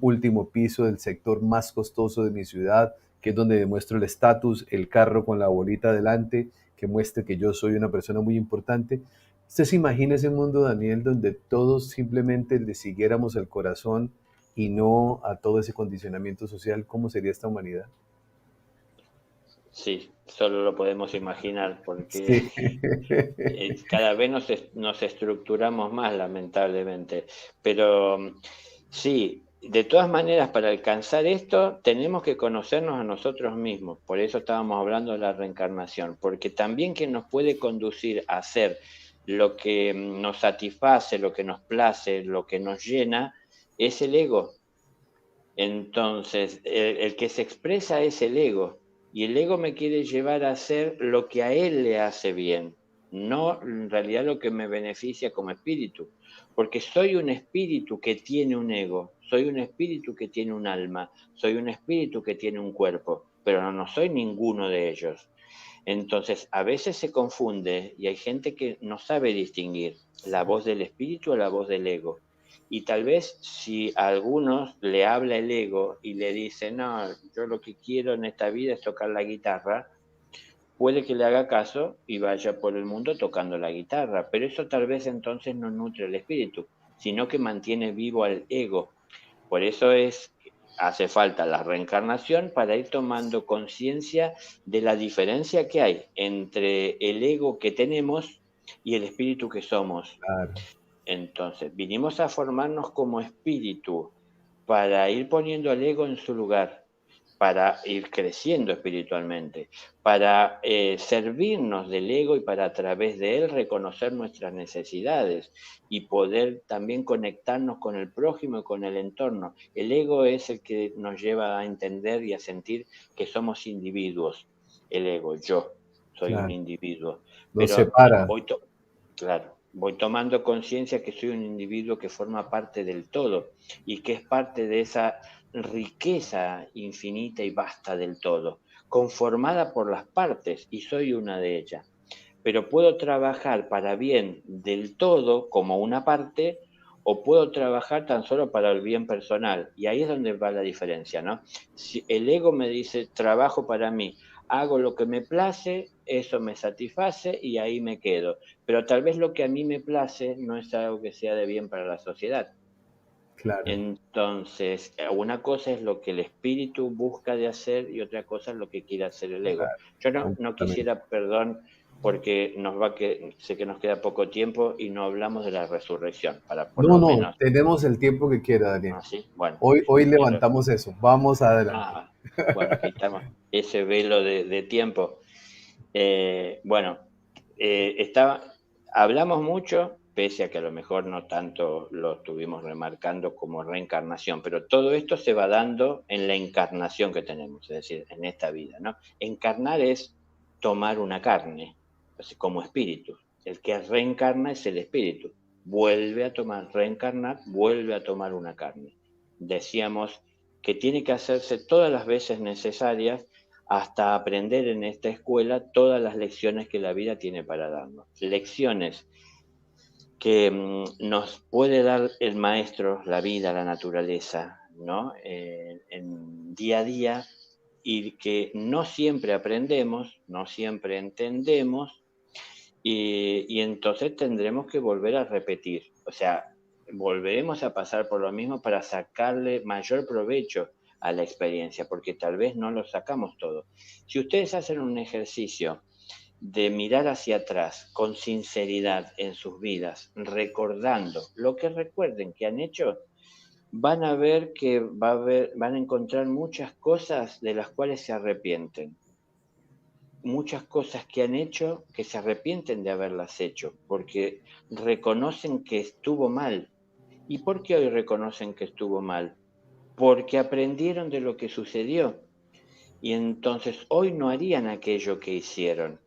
último piso del sector más costoso de mi ciudad, que es donde demuestro el estatus, el carro con la bolita delante, que muestre que yo soy una persona muy importante. ¿Usted se imagina ese mundo, Daniel, donde todos simplemente le siguiéramos el corazón y no a todo ese condicionamiento social? ¿Cómo sería esta humanidad? Sí, solo lo podemos imaginar porque Sí. cada vez nos estructuramos más, lamentablemente. Pero sí, de todas maneras, para alcanzar esto, tenemos que conocernos a nosotros mismos. Por eso estábamos hablando de la reencarnación, porque también quien nos puede conducir a hacer lo que nos satisface, lo que nos place, lo que nos llena, es el ego. Entonces, el que se expresa es el ego, y el ego me quiere llevar a hacer lo que a él le hace bien. no en realidad lo que me beneficia como espíritu, porque soy un espíritu que tiene un ego, soy un espíritu que tiene un alma, soy un espíritu que tiene un cuerpo, pero no soy ninguno de ellos. Entonces, a veces se confunde y hay gente que no sabe distinguir la voz del espíritu o la voz del ego. Y tal vez si a algunos le habla el ego y le dice, no, yo lo que quiero en esta vida es tocar la guitarra, puede que le haga caso y vaya por el mundo tocando la guitarra, pero eso tal vez entonces no nutre el espíritu, sino que mantiene vivo al ego. Por eso hace falta la reencarnación para ir tomando conciencia de la diferencia que hay entre el ego que tenemos y el espíritu que somos. Claro, Entonces, vinimos a formarnos como espíritu para ir poniendo al ego en su lugar, para ir creciendo espiritualmente, para servirnos del ego y para a través de él reconocer nuestras necesidades y poder también conectarnos con el prójimo y con el entorno. El ego es el que nos lleva a entender y a sentir que somos individuos. El ego, yo soy un claro. individuo, Nos pero separa. claro, voy tomando conciencia que soy un individuo que forma parte del todo y que es parte de esa riqueza infinita y vasta del todo, conformada por las partes, y soy una de ellas. Pero puedo trabajar para bien del todo como una parte, o puedo trabajar tan solo para el bien personal. Y ahí es donde va la diferencia, ¿no? Si el ego me dice, trabajo para mí, hago lo que me place, eso me satisface y ahí me quedo. Pero tal vez lo que a mí me place no es algo que sea de bien para la sociedad. Claro, Entonces, una cosa es lo que el espíritu busca de hacer y otra cosa es lo que quiere hacer el ego. claro, Yo no completamente. quisiera, perdón, porque sé que nos queda poco tiempo y no hablamos de la resurrección, para por No, lo no, menos, tenemos el tiempo que quiera, Daniel. así, bueno, Hoy quiero, levantamos eso. Vamos adelante. bueno, quitamos ese velo de tiempo. Bueno, estaba, hablamos mucho, pese a que a lo mejor no tanto lo estuvimos remarcando como reencarnación, pero todo esto se va dando en la encarnación que tenemos, es decir, en esta vida, ¿no? Encarnar es tomar una carne, así como espíritu. El que reencarna es el espíritu. Vuelve a tomar, reencarnar, vuelve a tomar una carne. Decíamos que tiene que hacerse todas las veces necesarias hasta aprender en esta escuela todas las lecciones que la vida tiene para darnos. Lecciones que nos puede dar el maestro, la vida, la naturaleza, ¿no? En día a día y que no siempre aprendemos, no siempre entendemos y entonces tendremos que volver a repetir. O sea, volveremos a pasar por lo mismo para sacarle mayor provecho a la experiencia, porque tal vez no lo sacamos todo. Si ustedes hacen un ejercicio de mirar hacia atrás con sinceridad en sus vidas, recordando lo que recuerden que han hecho, van a ver que van a encontrar muchas cosas de las cuales se arrepienten, muchas cosas que han hecho que se arrepienten de haberlas hecho, porque reconocen que estuvo mal. ¿Y por qué hoy reconocen que estuvo mal? Porque aprendieron de lo que sucedió y entonces hoy no harían aquello que hicieron.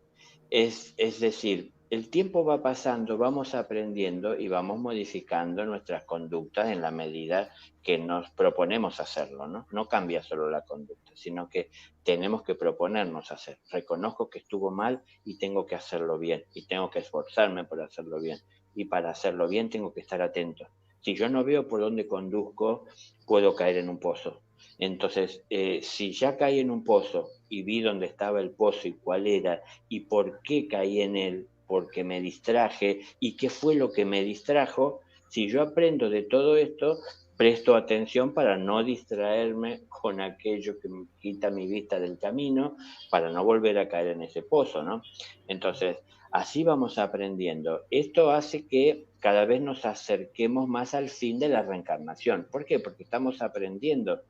Es decir, el tiempo va pasando, vamos aprendiendo y vamos modificando nuestras conductas en la medida que nos proponemos hacerlo, ¿no? No cambia solo la conducta, sino que tenemos que proponernos hacer. Reconozco que estuvo mal y tengo que hacerlo bien y tengo que esforzarme por hacerlo bien. Y para hacerlo bien tengo que estar atento. Si yo no veo por dónde conduzco, puedo caer en un pozo. Entonces, si ya caí en un pozo y vi dónde estaba el pozo y cuál era y por qué caí en él, porque me distraje y qué fue lo que me distrajo, si yo aprendo de todo esto, presto atención para no distraerme con aquello que me quita mi vista del camino, para no volver a caer en ese pozo, ¿no? Entonces, así vamos aprendiendo. Esto hace que cada vez nos acerquemos más al fin de la reencarnación. ¿Por qué? Porque estamos aprendiendo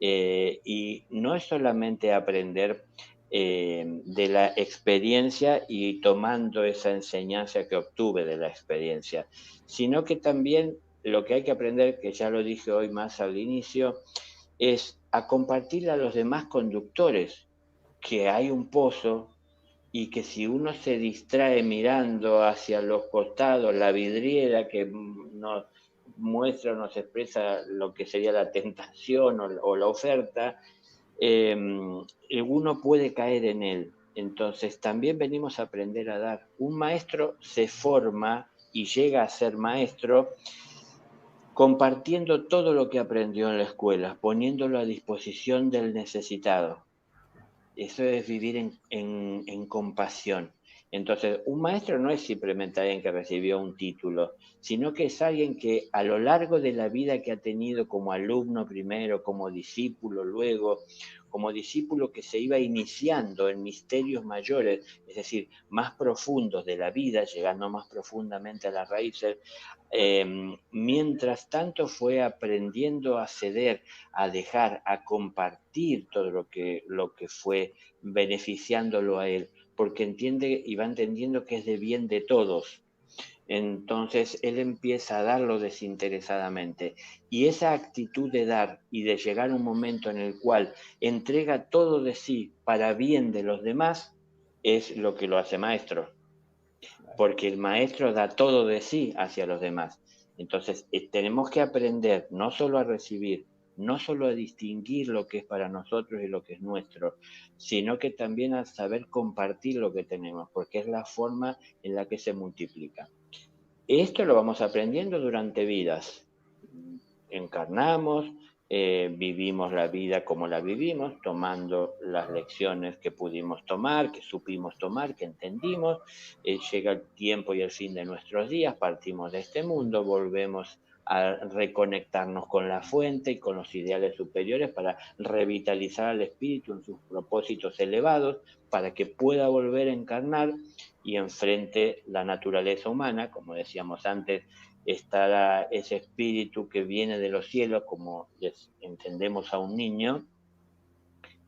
y no es solamente aprender de la experiencia y tomando esa enseñanza que obtuve de la experiencia, sino que también lo que hay que aprender, que ya lo dije hoy más al inicio, es a compartir a los demás conductores que hay un pozo, y que si uno se distrae mirando hacia los costados, la vidriera que nos muestra o nos expresa lo que sería la tentación o la oferta, uno puede caer en él. Entonces también venimos a aprender a dar. Un maestro se forma y llega a ser maestro compartiendo todo lo que aprendió en la escuela, poniéndolo a disposición del necesitado. Eso es vivir en compasión. Entonces, un maestro no es simplemente alguien que recibió un título, sino que es alguien que a lo largo de la vida que ha tenido como alumno primero, como discípulo luego, como discípulo que se iba iniciando en misterios mayores, es decir, más profundos de la vida, llegando más profundamente a las raíces, mientras tanto fue aprendiendo a ceder, a dejar, a compartir todo lo que fue beneficiándolo a él, porque entiende y va entendiendo que es de bien de todos. Entonces él empieza a darlo desinteresadamente. Y esa actitud de dar y de llegar a un momento en el cual entrega todo de sí para bien de los demás, es lo que lo hace maestro, porque el maestro da todo de sí hacia los demás. Entonces, tenemos que aprender no solo a recibir, no solo a distinguir lo que es para nosotros y lo que es nuestro, sino que también a saber compartir lo que tenemos, porque es la forma en la que se multiplica. Esto lo vamos aprendiendo durante vidas. Encarnamos, vivimos la vida como la vivimos, tomando las lecciones que pudimos tomar, que supimos tomar, que entendimos. Llega el tiempo y el fin de nuestros días, partimos de este mundo, volvemos a reconectarnos con la fuente y con los ideales superiores para revitalizar al espíritu en sus propósitos elevados, para que pueda volver a encarnar y enfrente la naturaleza humana, como decíamos antes, estará ese espíritu que viene de los cielos, como entendemos a un niño,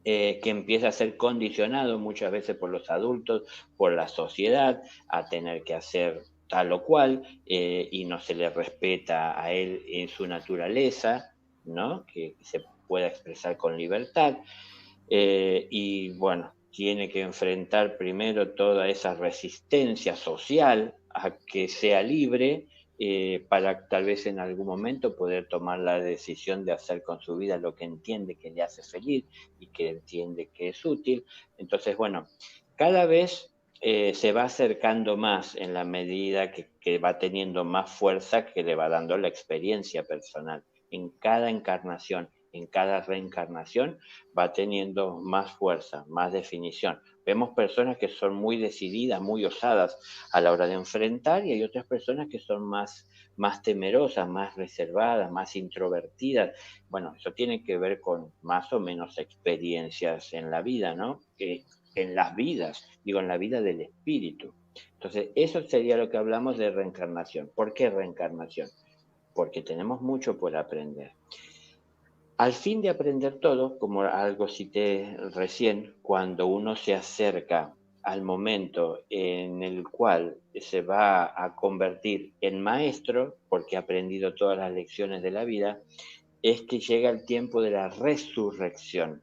que empieza a ser condicionado muchas veces por los adultos, por la sociedad, a tener que hacer tal o cual, y no se le respeta a él en su naturaleza, ¿no? Que se pueda expresar con libertad. Y bueno, tiene que enfrentar primero toda esa resistencia social a que sea libre, para tal vez en algún momento poder tomar la decisión de hacer con su vida lo que entiende que le hace feliz y que entiende que es útil. Entonces, bueno, cada vez se va acercando más en la medida que va teniendo más fuerza que le va dando la experiencia personal en cada encarnación, en cada reencarnación va teniendo más fuerza, más definición. Vemos personas que son muy decididas, muy osadas a la hora de enfrentar y hay otras personas que son más temerosas, más reservadas, más introvertidas. Bueno, eso tiene que ver con más o menos experiencias en la vida, ¿no? Que en las vidas, digo, en la vida del espíritu. Entonces, eso sería lo que hablamos de reencarnación. ¿Por qué reencarnación? Porque tenemos mucho por aprender. Al fin de aprender todo, como algo cité recién, cuando uno se acerca al momento en el cual se va a convertir en maestro, porque ha aprendido todas las lecciones de la vida, es que llega el tiempo de la resurrección.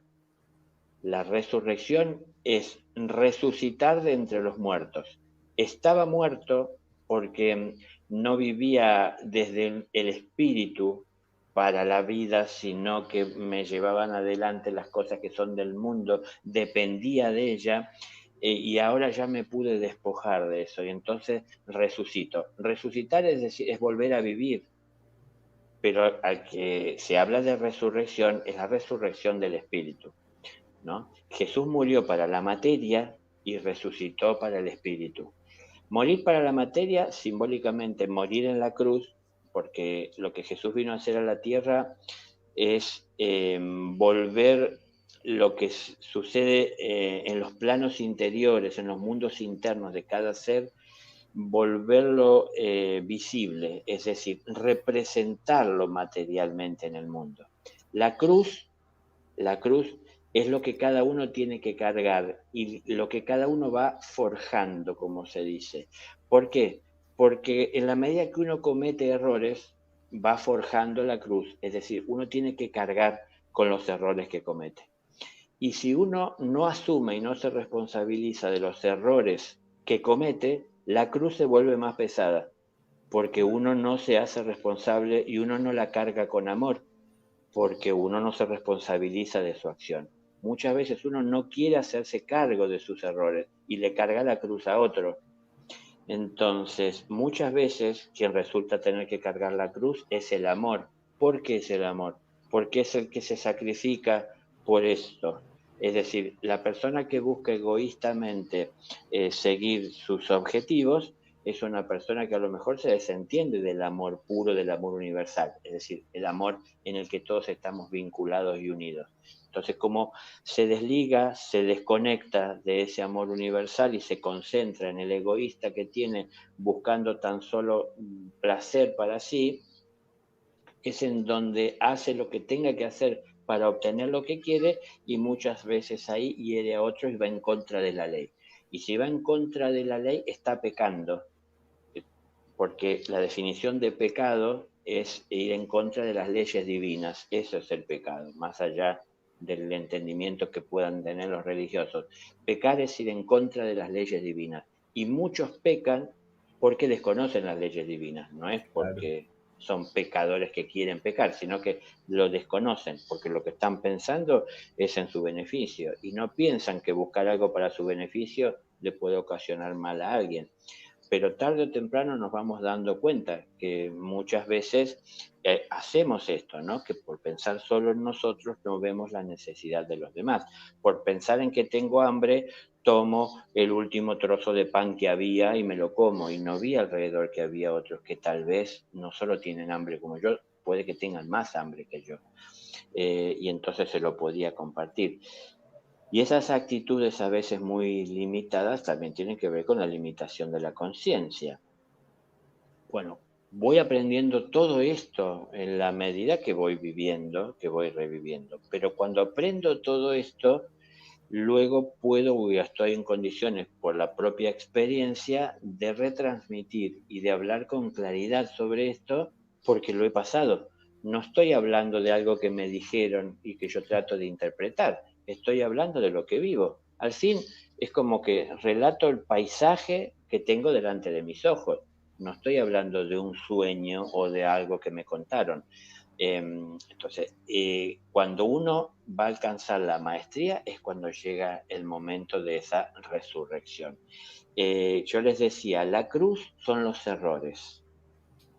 La resurrección es resucitar de entre los muertos. Estaba muerto porque no vivía desde el espíritu para la vida, sino que me llevaban adelante las cosas que son del mundo, dependía de ella, y ahora ya me pude despojar de eso y entonces resucito. Resucitar es decir, es volver a vivir, pero al que se habla de resurrección es la resurrección del espíritu, ¿no? Jesús murió para la materia y resucitó para el espíritu. Morir para la materia, simbólicamente morir en la cruz, porque lo que Jesús vino a hacer a la tierra es volver lo que sucede en los planos interiores, en los mundos internos de cada ser, volverlo visible, es decir, representarlo materialmente en el mundo. La cruz la cruz es lo que cada uno tiene que cargar y lo que cada uno va forjando, como se dice. ¿Por qué? Porque en la medida que uno comete errores, va forjando la cruz. Es decir, uno tiene que cargar con los errores que comete. Y si uno no asume y no se responsabiliza de los errores que comete, la cruz se vuelve más pesada, porque uno no se hace responsable y uno no la carga con amor, porque uno no se responsabiliza de su acción. Muchas veces uno no quiere hacerse cargo de sus errores y le carga la cruz a otro. Entonces, muchas veces quien resulta tener que cargar la cruz es el amor. ¿Por qué es el amor? Porque es el que se sacrifica por esto. Es decir, la persona que busca egoístamente seguir sus objetivos es una persona que a lo mejor se desentiende del amor puro, del amor universal, es decir, el amor en el que todos estamos vinculados y unidos. Entonces, como se desliga, se desconecta de ese amor universal y se concentra en el egoísta que tiene buscando tan solo placer para sí, es en donde hace lo que tenga que hacer para obtener lo que quiere y muchas veces ahí hiere a otros y va en contra de la ley. Y si va en contra de la ley, está pecando, porque la definición de pecado es ir en contra de las leyes divinas. Eso es el pecado, más allá del entendimiento que puedan tener los religiosos. Pecar es ir en contra de las leyes divinas. Y muchos pecan porque desconocen las leyes divinas, no es Claro. porque son pecadores que quieren pecar, sino que lo desconocen, porque lo que están pensando es en su beneficio y no piensan que buscar algo para su beneficio le puede ocasionar mal a alguien. Pero tarde o temprano nos vamos dando cuenta que muchas veces hacemos esto, ¿no? Que por pensar solo en nosotros no vemos la necesidad de los demás. Por pensar en que tengo hambre, tomo el último trozo de pan que había y me lo como. Y no vi alrededor que había otros que tal vez no solo tienen hambre como yo, puede que tengan más hambre que yo. Y entonces se lo podía compartir. Y esas actitudes a veces muy limitadas también tienen que ver con la limitación de la conciencia. Bueno, voy aprendiendo todo esto en la medida que voy viviendo, que voy reviviendo. Pero cuando aprendo todo esto, luego puedo, o ya estoy en condiciones por la propia experiencia de retransmitir y de hablar con claridad sobre esto porque lo he pasado. No estoy hablando de algo que me dijeron y que yo trato de interpretar, estoy hablando de lo que vivo. Al fin es como que relato el paisaje que tengo delante de mis ojos. No estoy hablando de un sueño o de algo que me contaron. Entonces, cuando uno va a alcanzar la maestría es cuando llega el momento de esa resurrección. Yo les decía, la cruz son los errores,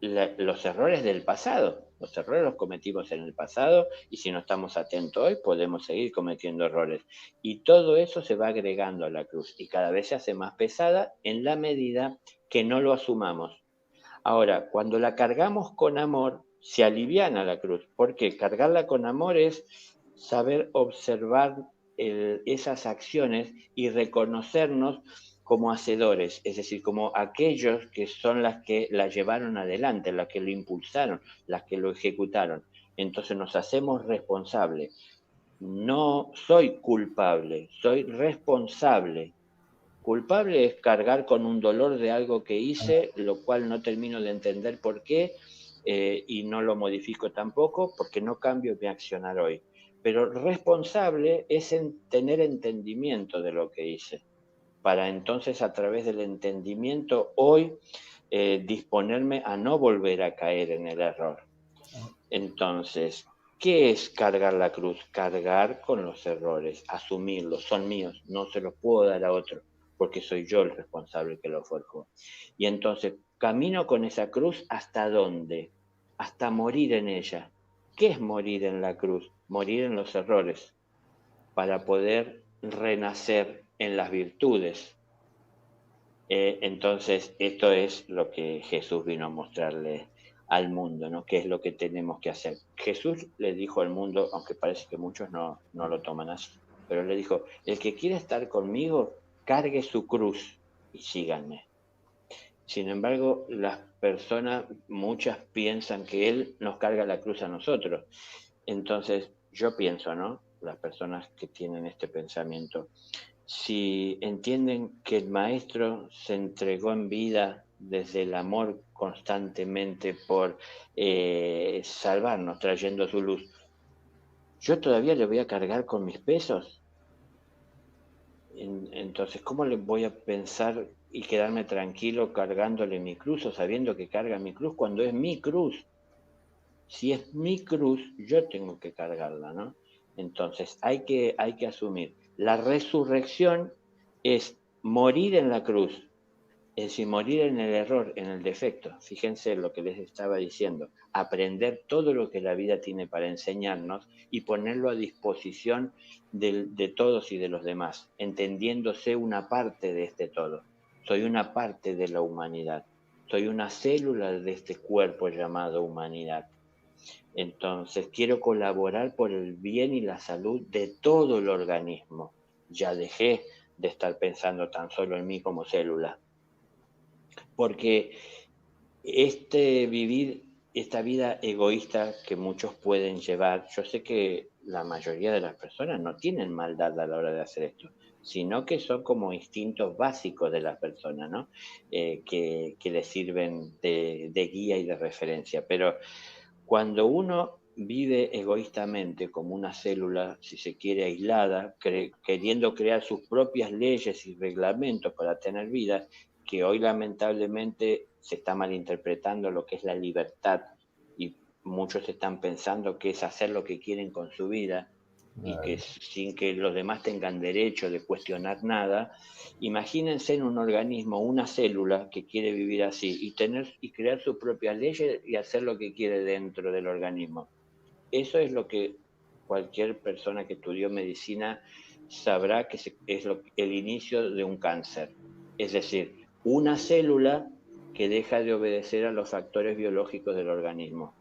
los errores del pasado. Los errores los cometimos en el pasado y si no estamos atentos hoy podemos seguir cometiendo errores. Y todo eso se va agregando a la cruz y cada vez se hace más pesada en la medida que no lo asumamos. Ahora, cuando la cargamos con amor, se aliviana la cruz. ¿Por qué? Cargarla con amor es saber observar esas acciones y reconocernos como hacedores, es decir, como aquellos que son las que la llevaron adelante, las que lo impulsaron, las que lo ejecutaron. Entonces nos hacemos responsables. No soy culpable, soy responsable. Culpable es cargar con un dolor de algo que hice, lo cual no termino de entender por qué, y no lo modifico tampoco porque no cambio mi accionar hoy. Pero responsable es tener entendimiento de lo que hice, para entonces a través del entendimiento hoy disponerme a no volver a caer en el error. Entonces, ¿qué es cargar la cruz? Cargar con los errores, asumirlos, son míos, no se los puedo dar a otro, porque soy yo el responsable que lo forjó. Y entonces, camino con esa cruz hasta dónde? Hasta morir en ella. ¿Qué es morir en la cruz? Morir en los errores, para poder renacer en las virtudes. Entonces, esto es lo que Jesús vino a mostrarle al mundo, ¿no? ¿Qué es lo que tenemos que hacer? Jesús le dijo al mundo, aunque parece que muchos no lo toman así, pero le dijo, el que quiera estar conmigo, cargue su cruz y síganme. Sin embargo, las personas, muchas piensan que Él nos carga la cruz a nosotros. Entonces, yo pienso, ¿no? Las personas que tienen este pensamiento, si entienden que el Maestro se entregó en vida desde el amor constantemente por salvarnos, trayendo su luz, ¿yo todavía le voy a cargar con mis pesos? Entonces, ¿cómo le voy a pensar y quedarme tranquilo cargándole mi cruz o sabiendo que carga mi cruz cuando es mi cruz? Si es mi cruz, yo tengo que cargarla, ¿no? Entonces, hay que asumir. La resurrección es morir en la cruz, es decir, morir en el error, en el defecto. Fíjense lo que les estaba diciendo. Aprender todo lo que la vida tiene para enseñarnos y ponerlo a disposición de todos y de los demás, entendiéndose una parte de este todo. Soy una parte de la humanidad. Soy una célula de este cuerpo llamado humanidad. Entonces, quiero colaborar por el bien y la salud de todo el organismo. Ya dejé de estar pensando tan solo en mí como célula, porque vivir esta vida egoísta que muchos pueden llevar, yo sé que la mayoría de las personas no tienen maldad a la hora de hacer esto, sino que son como instintos básicos de las personas, ¿no? Que les sirven de guía y de referencia. Pero cuando uno vive egoístamente como una célula, si se quiere, aislada, queriendo crear sus propias leyes y reglamentos para tener vida, que hoy lamentablemente se está malinterpretando lo que es la libertad y muchos están pensando que es hacer lo que quieren con su vida y que Claro. sin que los demás tengan derecho de cuestionar nada. Imagínense en un organismo, una célula que quiere vivir así y tener y crear sus propias leyes y hacer lo que quiere dentro del organismo. Eso es lo que cualquier persona que estudió medicina sabrá que es el inicio de un cáncer. Es decir, una célula que deja de obedecer a los factores biológicos del organismo.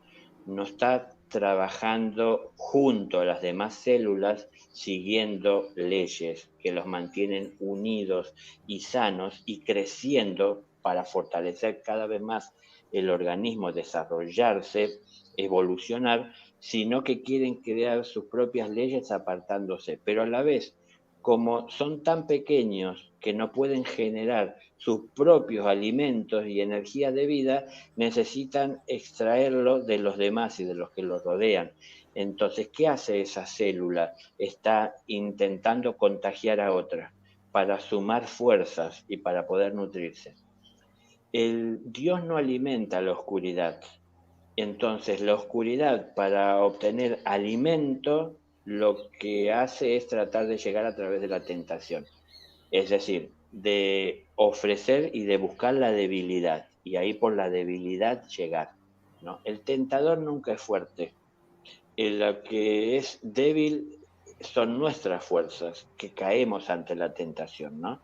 No está trabajando junto a las demás células siguiendo leyes que los mantienen unidos y sanos y creciendo para fortalecer cada vez más el organismo, desarrollarse, evolucionar, sino que quieren crear sus propias leyes apartándose, pero a la vez, como son tan pequeños que no pueden generar sus propios alimentos y energía de vida, necesitan extraerlo de los demás y de los que los rodean. Entonces, ¿qué hace esa célula? Está intentando contagiar a otra para sumar fuerzas y para poder nutrirse. El Dios no alimenta la oscuridad, entonces, la oscuridad para obtener alimento lo que hace es tratar de llegar a través de la tentación, es decir, de ofrecer y de buscar la debilidad y ahí por la debilidad llegar, ¿no? El tentador nunca es fuerte, lo que es débil son nuestras fuerzas que caemos ante la tentación, ¿no?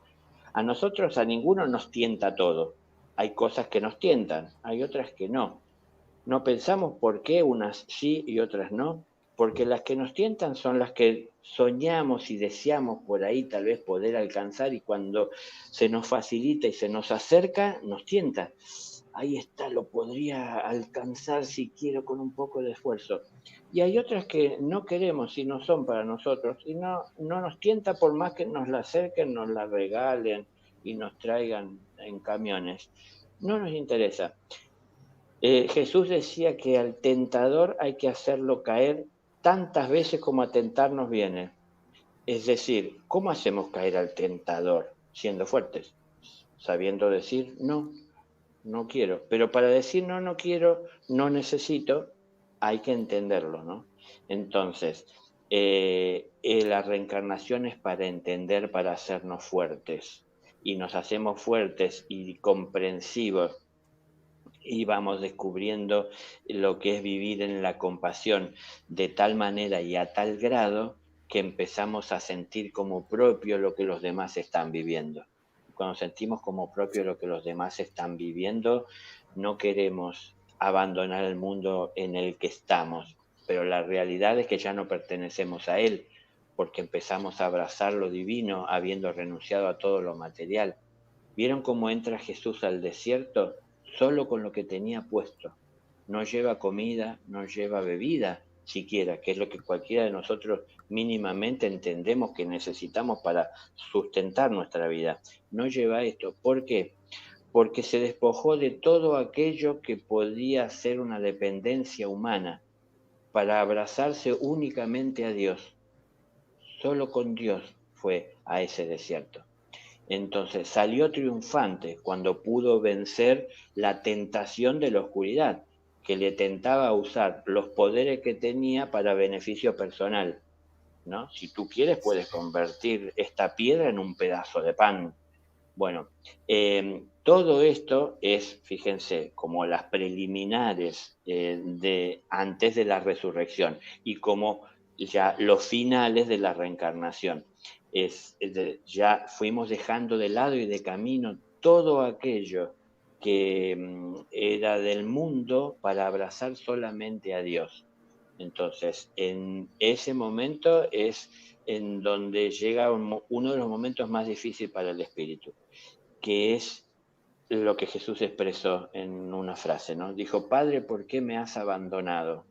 A nosotros, a ninguno nos tienta todo. Hay cosas que nos tientan, hay otras que no. No pensamos por qué unas sí y otras no, porque las que nos tientan son las que soñamos y deseamos por ahí tal vez poder alcanzar y cuando se nos facilita y se nos acerca, nos tienta. Ahí está, lo podría alcanzar si quiero con un poco de esfuerzo. Y hay otras que no queremos y no son para nosotros y no nos tienta por más que nos la acerquen, nos la regalen y nos traigan en camiones. No nos interesa. Jesús decía que al tentador hay que hacerlo caer tantas veces como a tentarnos viene. Es decir, ¿cómo hacemos caer al tentador? Siendo fuertes, sabiendo decir no, no quiero. Pero para decir no, no quiero, no necesito, hay que entenderlo, ¿no? Entonces, la reencarnación es para entender, para hacernos fuertes. Y nos hacemos fuertes y comprensivos y vamos descubriendo lo que es vivir en la compasión de tal manera y a tal grado que empezamos a sentir como propio lo que los demás están viviendo. Cuando sentimos como propio lo que los demás están viviendo, no queremos abandonar el mundo en el que estamos, pero la realidad es que ya no pertenecemos a él, porque empezamos a abrazar lo divino habiendo renunciado a todo lo material. ¿Vieron cómo entra Jesús al desierto? Solo con lo que tenía puesto. No lleva comida, no lleva bebida siquiera, que es lo que cualquiera de nosotros mínimamente entendemos que necesitamos para sustentar nuestra vida. No lleva esto. ¿Por qué? Porque se despojó de todo aquello que podía ser una dependencia humana para abrazarse únicamente a Dios. Solo con Dios fue a ese desierto. Entonces salió triunfante cuando pudo vencer la tentación de la oscuridad, que le tentaba usar los poderes que tenía para beneficio personal, ¿no? Si tú quieres, puedes convertir esta piedra en un pedazo de pan. Bueno, todo esto es, fíjense, como las preliminares de antes de la resurrección y como ya los finales de la reencarnación. Ya fuimos dejando de lado y de camino todo aquello que era del mundo para abrazar solamente a Dios. Entonces, en ese momento es en donde llega uno de los momentos más difíciles para el espíritu, que es lo que Jesús expresó en una frase, ¿no? Dijo: Padre, ¿por qué me has abandonado?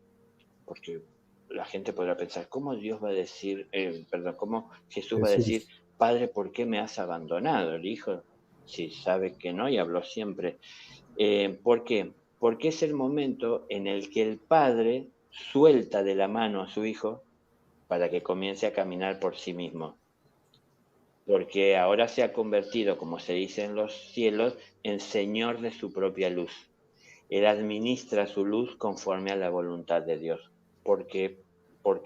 Porque la gente podrá pensar, ¿cómo Dios va a decir, perdón, cómo Jesús va a decir, Jesús. Padre, ¿por qué me has abandonado? El Hijo, si sabe que no, y habló siempre. ¿Por qué? Porque es el momento en el que el Padre suelta de la mano a su Hijo para que comience a caminar por sí mismo, porque ahora se ha convertido, como se dice en los cielos, en Señor de su propia luz. Él administra su luz conforme a la voluntad de Dios, porque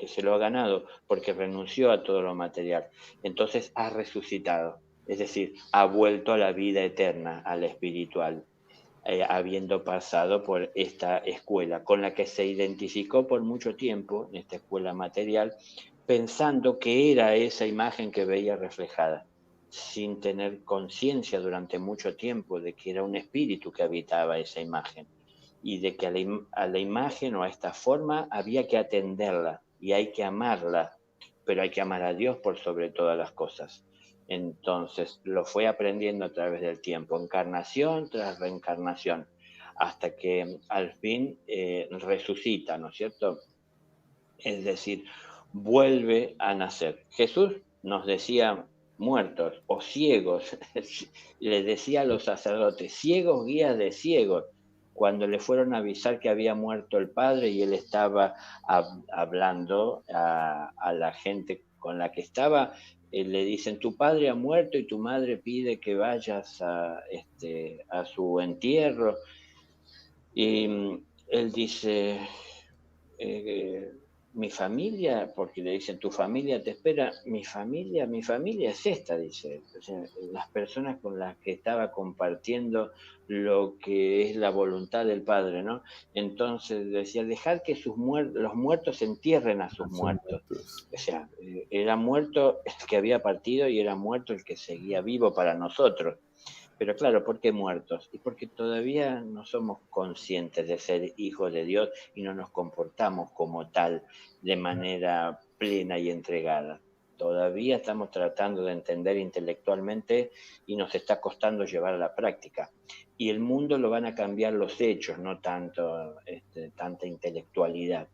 se lo ha ganado, porque renunció a todo lo material. Entonces ha resucitado, es decir, ha vuelto a la vida eterna, a la espiritual, habiendo pasado por esta escuela, con la que se identificó por mucho tiempo, en esta escuela material, pensando que era esa imagen que veía reflejada, sin tener conciencia durante mucho tiempo de que era un espíritu que habitaba esa imagen y de que a la imagen o a esta forma había que atenderla y hay que amarla, pero hay que amar a Dios por sobre todas las cosas. Entonces lo fue aprendiendo a través del tiempo, encarnación tras reencarnación, hasta que al fin resucita, ¿no es cierto? Es decir, vuelve a nacer. Jesús nos decía muertos o ciegos, les decía a los sacerdotes, ciegos guías de ciegos, cuando le fueron a avisar que había muerto el padre y él estaba hablando a la gente con la que estaba, le dicen, tu padre ha muerto y tu madre pide que vayas a su entierro. Y él dice, eh, mi familia, porque le dicen, tu familia te espera, mi familia es esta, dice, o sea, las personas con las que estaba compartiendo lo que es la voluntad del Padre, ¿no? Entonces decía, dejad que los muertos entierren a sus Son muertos. muertos. O sea, era muerto el que había partido y era muerto el que seguía vivo para nosotros. Pero claro, ¿por qué muertos? Y porque todavía no somos conscientes de ser hijos de Dios y no nos comportamos como tal de manera plena y entregada. Todavía estamos tratando de entender intelectualmente y nos está costando llevar a la práctica. Y el mundo lo van a cambiar los hechos, no tanto tanta intelectualidad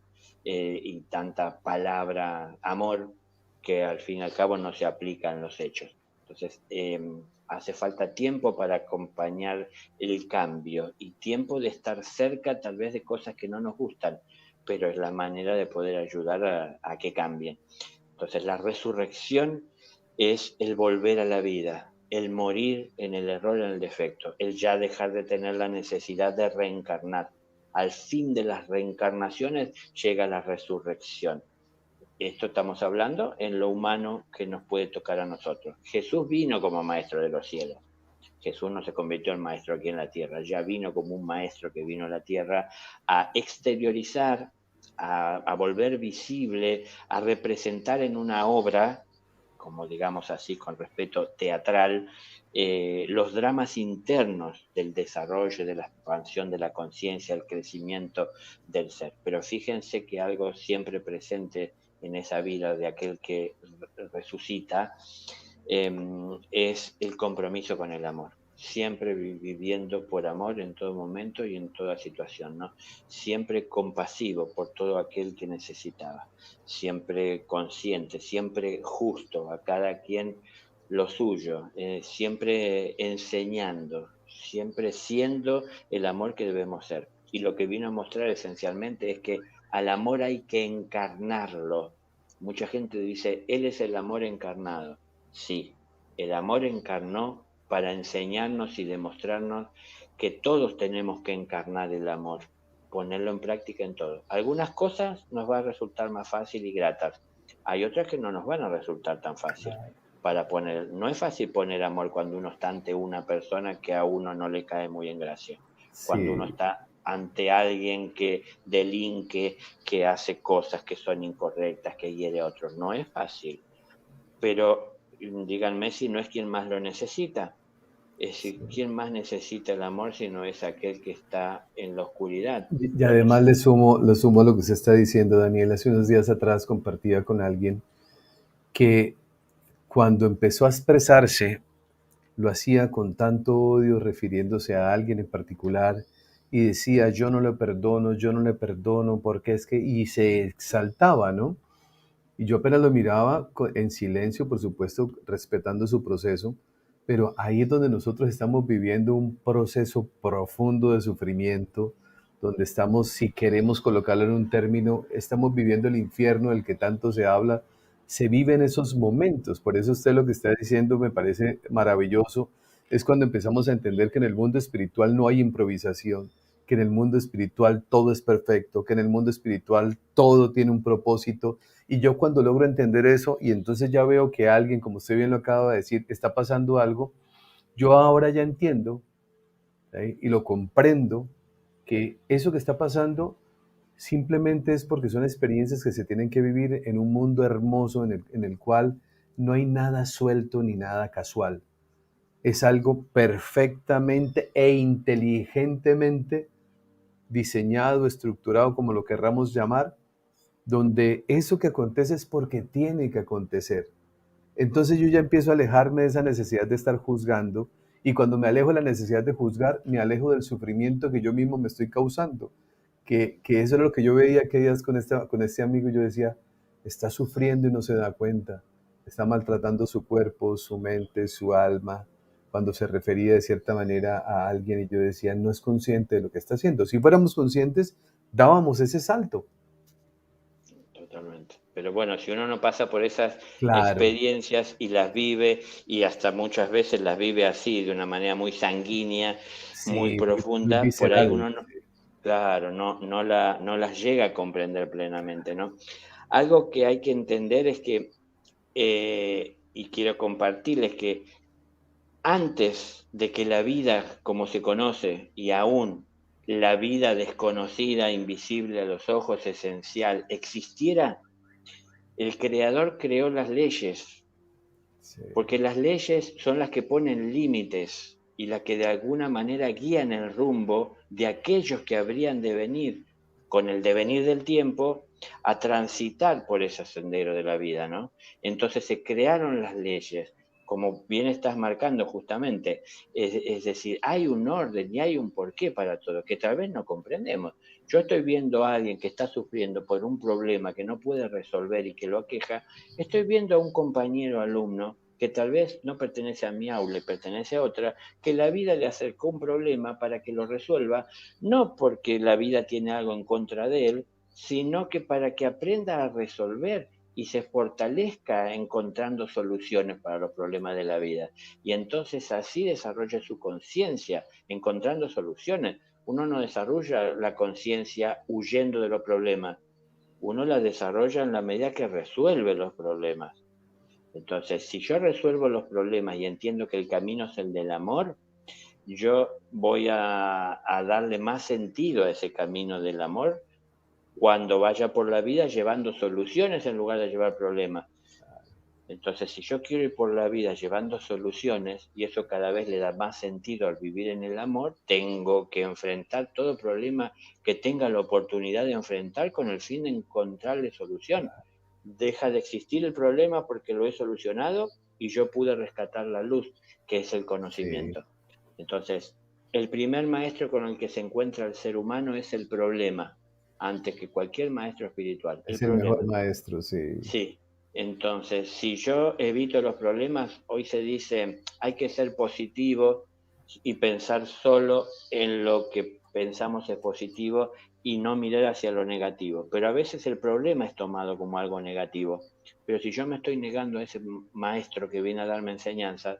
y tanta palabra amor que al fin y al cabo no se aplica en los hechos. Entonces, hace falta tiempo para acompañar el cambio y tiempo de estar cerca tal vez de cosas que no nos gustan, pero es la manera de poder ayudar a que cambien. Entonces la resurrección es el volver a la vida, el morir en el error, en el defecto, el ya dejar de tener la necesidad de reencarnar. Al fin de las reencarnaciones llega la resurrección. Esto estamos hablando en lo humano que nos puede tocar a nosotros. Jesús vino como maestro de los cielos. Jesús no se convirtió en maestro aquí en la tierra, ya vino como un maestro que vino a la tierra a exteriorizar, a volver visible, a representar en una obra, como digamos así, con respeto teatral, los dramas internos del desarrollo, de la expansión de la conciencia, el crecimiento del ser. Pero fíjense que algo siempre presente en esa vida de aquel que resucita es el compromiso con el amor. Siempre viviendo por amor en todo momento y en toda situación, ¿no? Siempre compasivo por todo aquel que necesitaba, siempre consciente, siempre justo a cada quien lo suyo, siempre enseñando, siempre siendo el amor que debemos ser. Y lo que vino a mostrar esencialmente es que al amor hay que encarnarlo. Mucha gente dice, Él es el amor encarnado. Sí, el amor encarnó para enseñarnos y demostrarnos que todos tenemos que encarnar el amor, ponerlo en práctica en todo. Algunas cosas nos va a resultar más fácil y gratas. Hay otras que no nos van a resultar tan fácil para poner. No es fácil poner amor cuando uno está ante una persona que a uno no le cae muy en gracia. Cuando uno Sí, está ante alguien que delinque, que hace cosas que son incorrectas, que hiere a otros. No es fácil, pero díganme si no es quien más lo necesita. Es decir, sí. ¿quién más necesita el amor si no es aquel que está en la oscuridad? Y Lo además nece- le sumo a lo que usted está diciendo, Daniel. Hace unos días atrás compartía con alguien que cuando empezó a expresarse, lo hacía con tanto odio refiriéndose a alguien en particular y decía, yo no le perdono, porque es que, y se exaltaba, ¿no? Y yo apenas lo miraba en silencio, por supuesto, respetando su proceso, pero ahí es donde nosotros estamos viviendo un proceso profundo de sufrimiento, donde estamos, si queremos colocarlo en un término, estamos viviendo el infierno del que tanto se habla, se vive en esos momentos. Por eso usted lo que está diciendo me parece maravilloso, es cuando empezamos a entender que en el mundo espiritual no hay improvisación, que en el mundo espiritual todo es perfecto, que en el mundo espiritual todo tiene un propósito, y yo cuando logro entender eso y entonces ya veo que alguien, como usted bien lo acaba de decir, está pasando algo, yo ahora ya entiendo, ¿sí? Y lo comprendo, que eso que está pasando simplemente es porque son experiencias que se tienen que vivir en un mundo hermoso en el cual no hay nada suelto ni nada casual. Es algo perfectamente e inteligentemente diseñado, estructurado, como lo querramos llamar, donde eso que acontece es porque tiene que acontecer. Entonces yo ya empiezo a alejarme de esa necesidad de estar juzgando, y cuando me alejo de la necesidad de juzgar, me alejo del sufrimiento que yo mismo me estoy causando. Que eso era lo que yo veía aquellos días con este amigo, y yo decía, está sufriendo y no se da cuenta, está maltratando su cuerpo, su mente, su alma, cuando se refería de cierta manera a alguien, y yo decía, no es consciente de lo que está haciendo. Si fuéramos conscientes, dábamos ese salto. Totalmente. Pero bueno, si uno no pasa por esas Claro, experiencias y las vive, y hasta muchas veces las vive así, de una manera muy sanguínea, muy sí, muy, muy profunda, por ahí visceral. uno no, claro, no las llega a comprender plenamente, ¿no? Algo que hay que entender es que, y quiero compartirles que antes de que la vida como se conoce y aún la vida desconocida, invisible a los ojos, esencial, existiera, el creador creó las leyes, Sí, porque las leyes son las que ponen límites y las que de alguna manera guían el rumbo de aquellos que habrían de venir con el devenir del tiempo a transitar por ese sendero de la vida, ¿no? Entonces se crearon las leyes, como bien estás marcando justamente, es decir, hay un orden y hay un porqué para todo, que tal vez no comprendemos. Yo estoy viendo a alguien que está sufriendo por un problema que no puede resolver y que lo aqueja. Estoy viendo a un compañero alumno que tal vez no pertenece a mi aula y pertenece a otra, que la vida le acercó un problema para que lo resuelva, no porque la vida tiene algo en contra de él, sino que para que aprenda a resolver y se fortalezca encontrando soluciones para los problemas de la vida. Y entonces así desarrolla su conciencia, encontrando soluciones. Uno no desarrolla la conciencia huyendo de los problemas, uno la desarrolla en la medida que resuelve los problemas. Entonces, si yo resuelvo los problemas y entiendo que el camino es el del amor, yo voy a darle más sentido a ese camino del amor cuando vaya por la vida llevando soluciones en lugar de llevar problemas. Entonces, si yo quiero ir por la vida llevando soluciones, y eso cada vez le da más sentido al vivir en el amor, tengo que enfrentar todo problema que tenga la oportunidad de enfrentar con el fin de encontrarle solución. Deja de existir el problema porque lo he solucionado y yo pude rescatar la luz, que es el sí. conocimiento. Entonces, el primer maestro con el que se encuentra el ser humano es el problema, antes que cualquier maestro espiritual, el Es el mejor problema. maestro, sí. Sí, entonces, si yo evito los problemas, hoy se dice, hay que ser positivo y pensar solo en lo que pensamos es positivo y no mirar hacia lo negativo. Pero a veces el problema es tomado como algo negativo. Pero si yo me estoy negando a ese maestro que viene a darme enseñanzas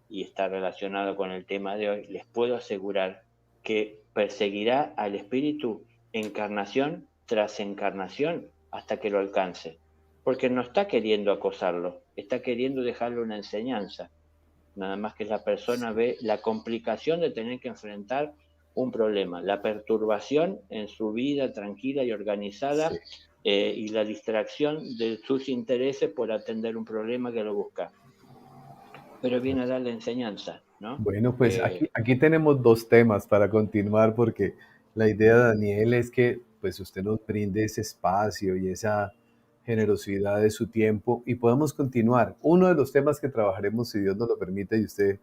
y está relacionado con el tema de hoy, les puedo asegurar que perseguirá al espíritu encarnación tras encarnación hasta que lo alcance. Porque no está queriendo acosarlo, está queriendo dejarle una enseñanza. Nada más que la persona ve la complicación de tener que enfrentar un problema, la perturbación en su vida tranquila y Sí. organizada, y la distracción de sus intereses por atender un problema que lo busca. Pero viene a dar la enseñanza, ¿no? Bueno, pues aquí tenemos dos temas para continuar porque la idea de Daniel es que pues usted nos brinde ese espacio y esa generosidad de su tiempo y podamos continuar. Uno de los temas que trabajaremos, si Dios nos lo permite y usted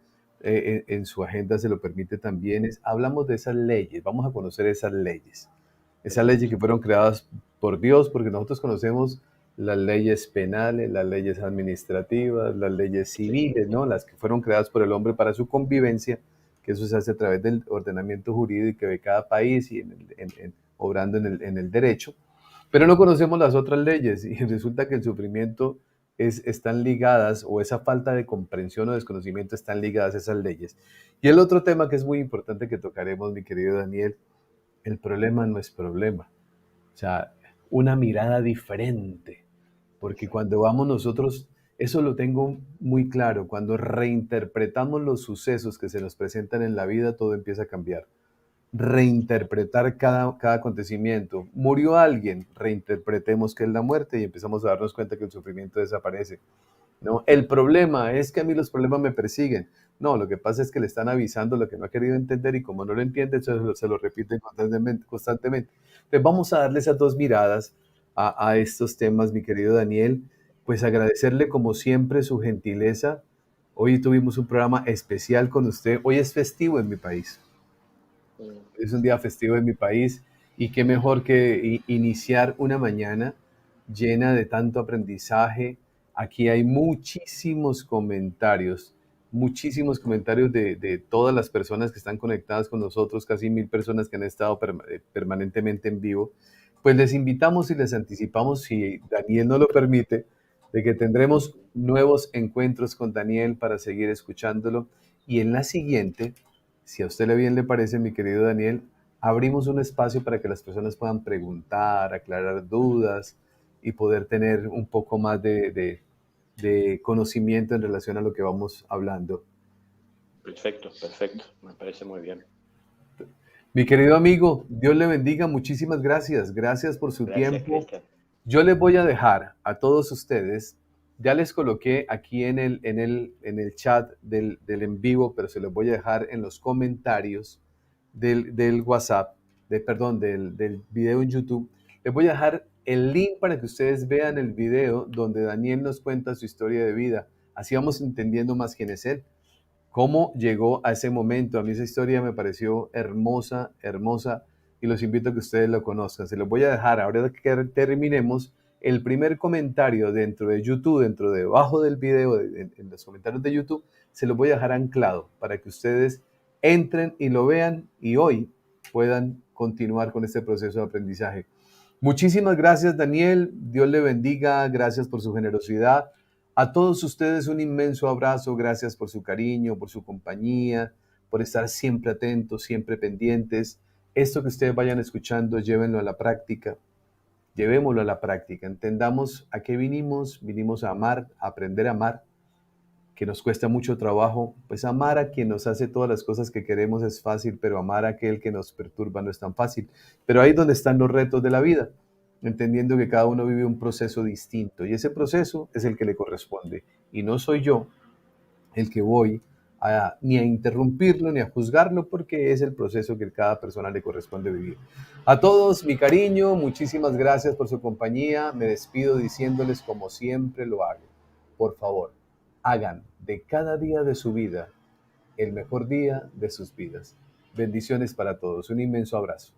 en su agenda se lo permite también, es hablamos de esas leyes, vamos a conocer esas leyes Perfecto. que fueron creadas por Dios, porque nosotros conocemos las leyes penales, las leyes administrativas, las leyes Sí, sí, civiles, ¿no? Las que fueron creadas por el hombre para su convivencia, que eso se hace a través del ordenamiento jurídico de cada país y obrando en el derecho. Pero no conocemos las otras leyes y resulta que el sufrimiento están ligadas, o esa falta de comprensión o desconocimiento están ligadas a esas leyes. Y el otro tema que es muy importante que tocaremos, mi querido Daniel, el problema no es problema. O sea, una mirada diferente, porque exacto. cuando vamos nosotros, eso lo tengo muy claro, cuando reinterpretamos los sucesos que se nos presentan en la vida, todo empieza a cambiar. Reinterpretar cada acontecimiento. Murió alguien, reinterpretemos que es la muerte y empezamos a darnos cuenta que el sufrimiento desaparece. ¿No? El problema es que a mí los problemas me persiguen. No, lo que pasa es que le están avisando lo que no ha querido entender y como no lo entiende, se lo repiten constantemente. Entonces vamos a darle esas dos miradas a estos temas, mi querido Daniel. Pues agradecerle como siempre su gentileza. Hoy tuvimos un programa especial con usted. Hoy es festivo en mi país. Mm. Es un día festivo en mi país y qué mejor que iniciar una mañana llena de tanto aprendizaje. Aquí hay muchísimos comentarios de todas las personas que están conectadas con nosotros, casi 1000 personas que han estado permanentemente en vivo. Pues les invitamos y les anticipamos, si Daniel no lo permite, de que tendremos nuevos encuentros con Daniel para seguir escuchándolo. Y en la siguiente, si a usted le bien le parece, mi querido Daniel, abrimos un espacio para que las personas puedan preguntar, aclarar dudas y poder tener un poco más de conocimiento en relación a lo que vamos hablando. Perfecto, perfecto. Me parece muy bien. Mi querido amigo, Dios le bendiga, muchísimas gracias. Gracias por su Gracias, tiempo. Cristian. Yo les voy a dejar a todos ustedes, ya les coloqué aquí en el chat del en vivo, pero se los voy a dejar en los comentarios del WhatsApp, perdón, del video en YouTube. Les voy a dejar el link para que ustedes vean el video donde Daniel nos cuenta su historia de vida. Así vamos entendiendo más quién es él, cómo llegó a ese momento. A mí esa historia me pareció hermosa, hermosa, y los invito a que ustedes lo conozcan. Se los voy a dejar, ahora que terminemos, el primer comentario dentro de YouTube, dentro debajo del video, en los comentarios de YouTube, se los voy a dejar anclado para que ustedes entren y lo vean y hoy puedan continuar con este proceso de aprendizaje. Muchísimas gracias, Daniel. Dios le bendiga. Gracias por su generosidad. A todos ustedes un inmenso abrazo. Gracias por su cariño, por su compañía, por estar siempre atentos, siempre pendientes. Esto que ustedes vayan escuchando, llévenlo a la práctica. Llevémoslo a la práctica. Entendamos a qué vinimos. Vinimos a amar, a aprender a amar, que nos cuesta mucho trabajo. Pues amar a quien nos hace todas las cosas que queremos es fácil, pero amar a aquel que nos perturba no es tan fácil. Pero ahí es donde están los retos de la vida, entendiendo que cada uno vive un proceso distinto y ese proceso es el que le corresponde. Y no soy yo el que voy ni a interrumpirlo ni a juzgarlo porque es el proceso que a cada persona le corresponde vivir. A todos mi cariño, muchísimas gracias por su compañía. Me despido diciéndoles como siempre lo hago. Por favor, hagan de cada día de su vida el mejor día de sus vidas. Bendiciones para todos. Un inmenso abrazo.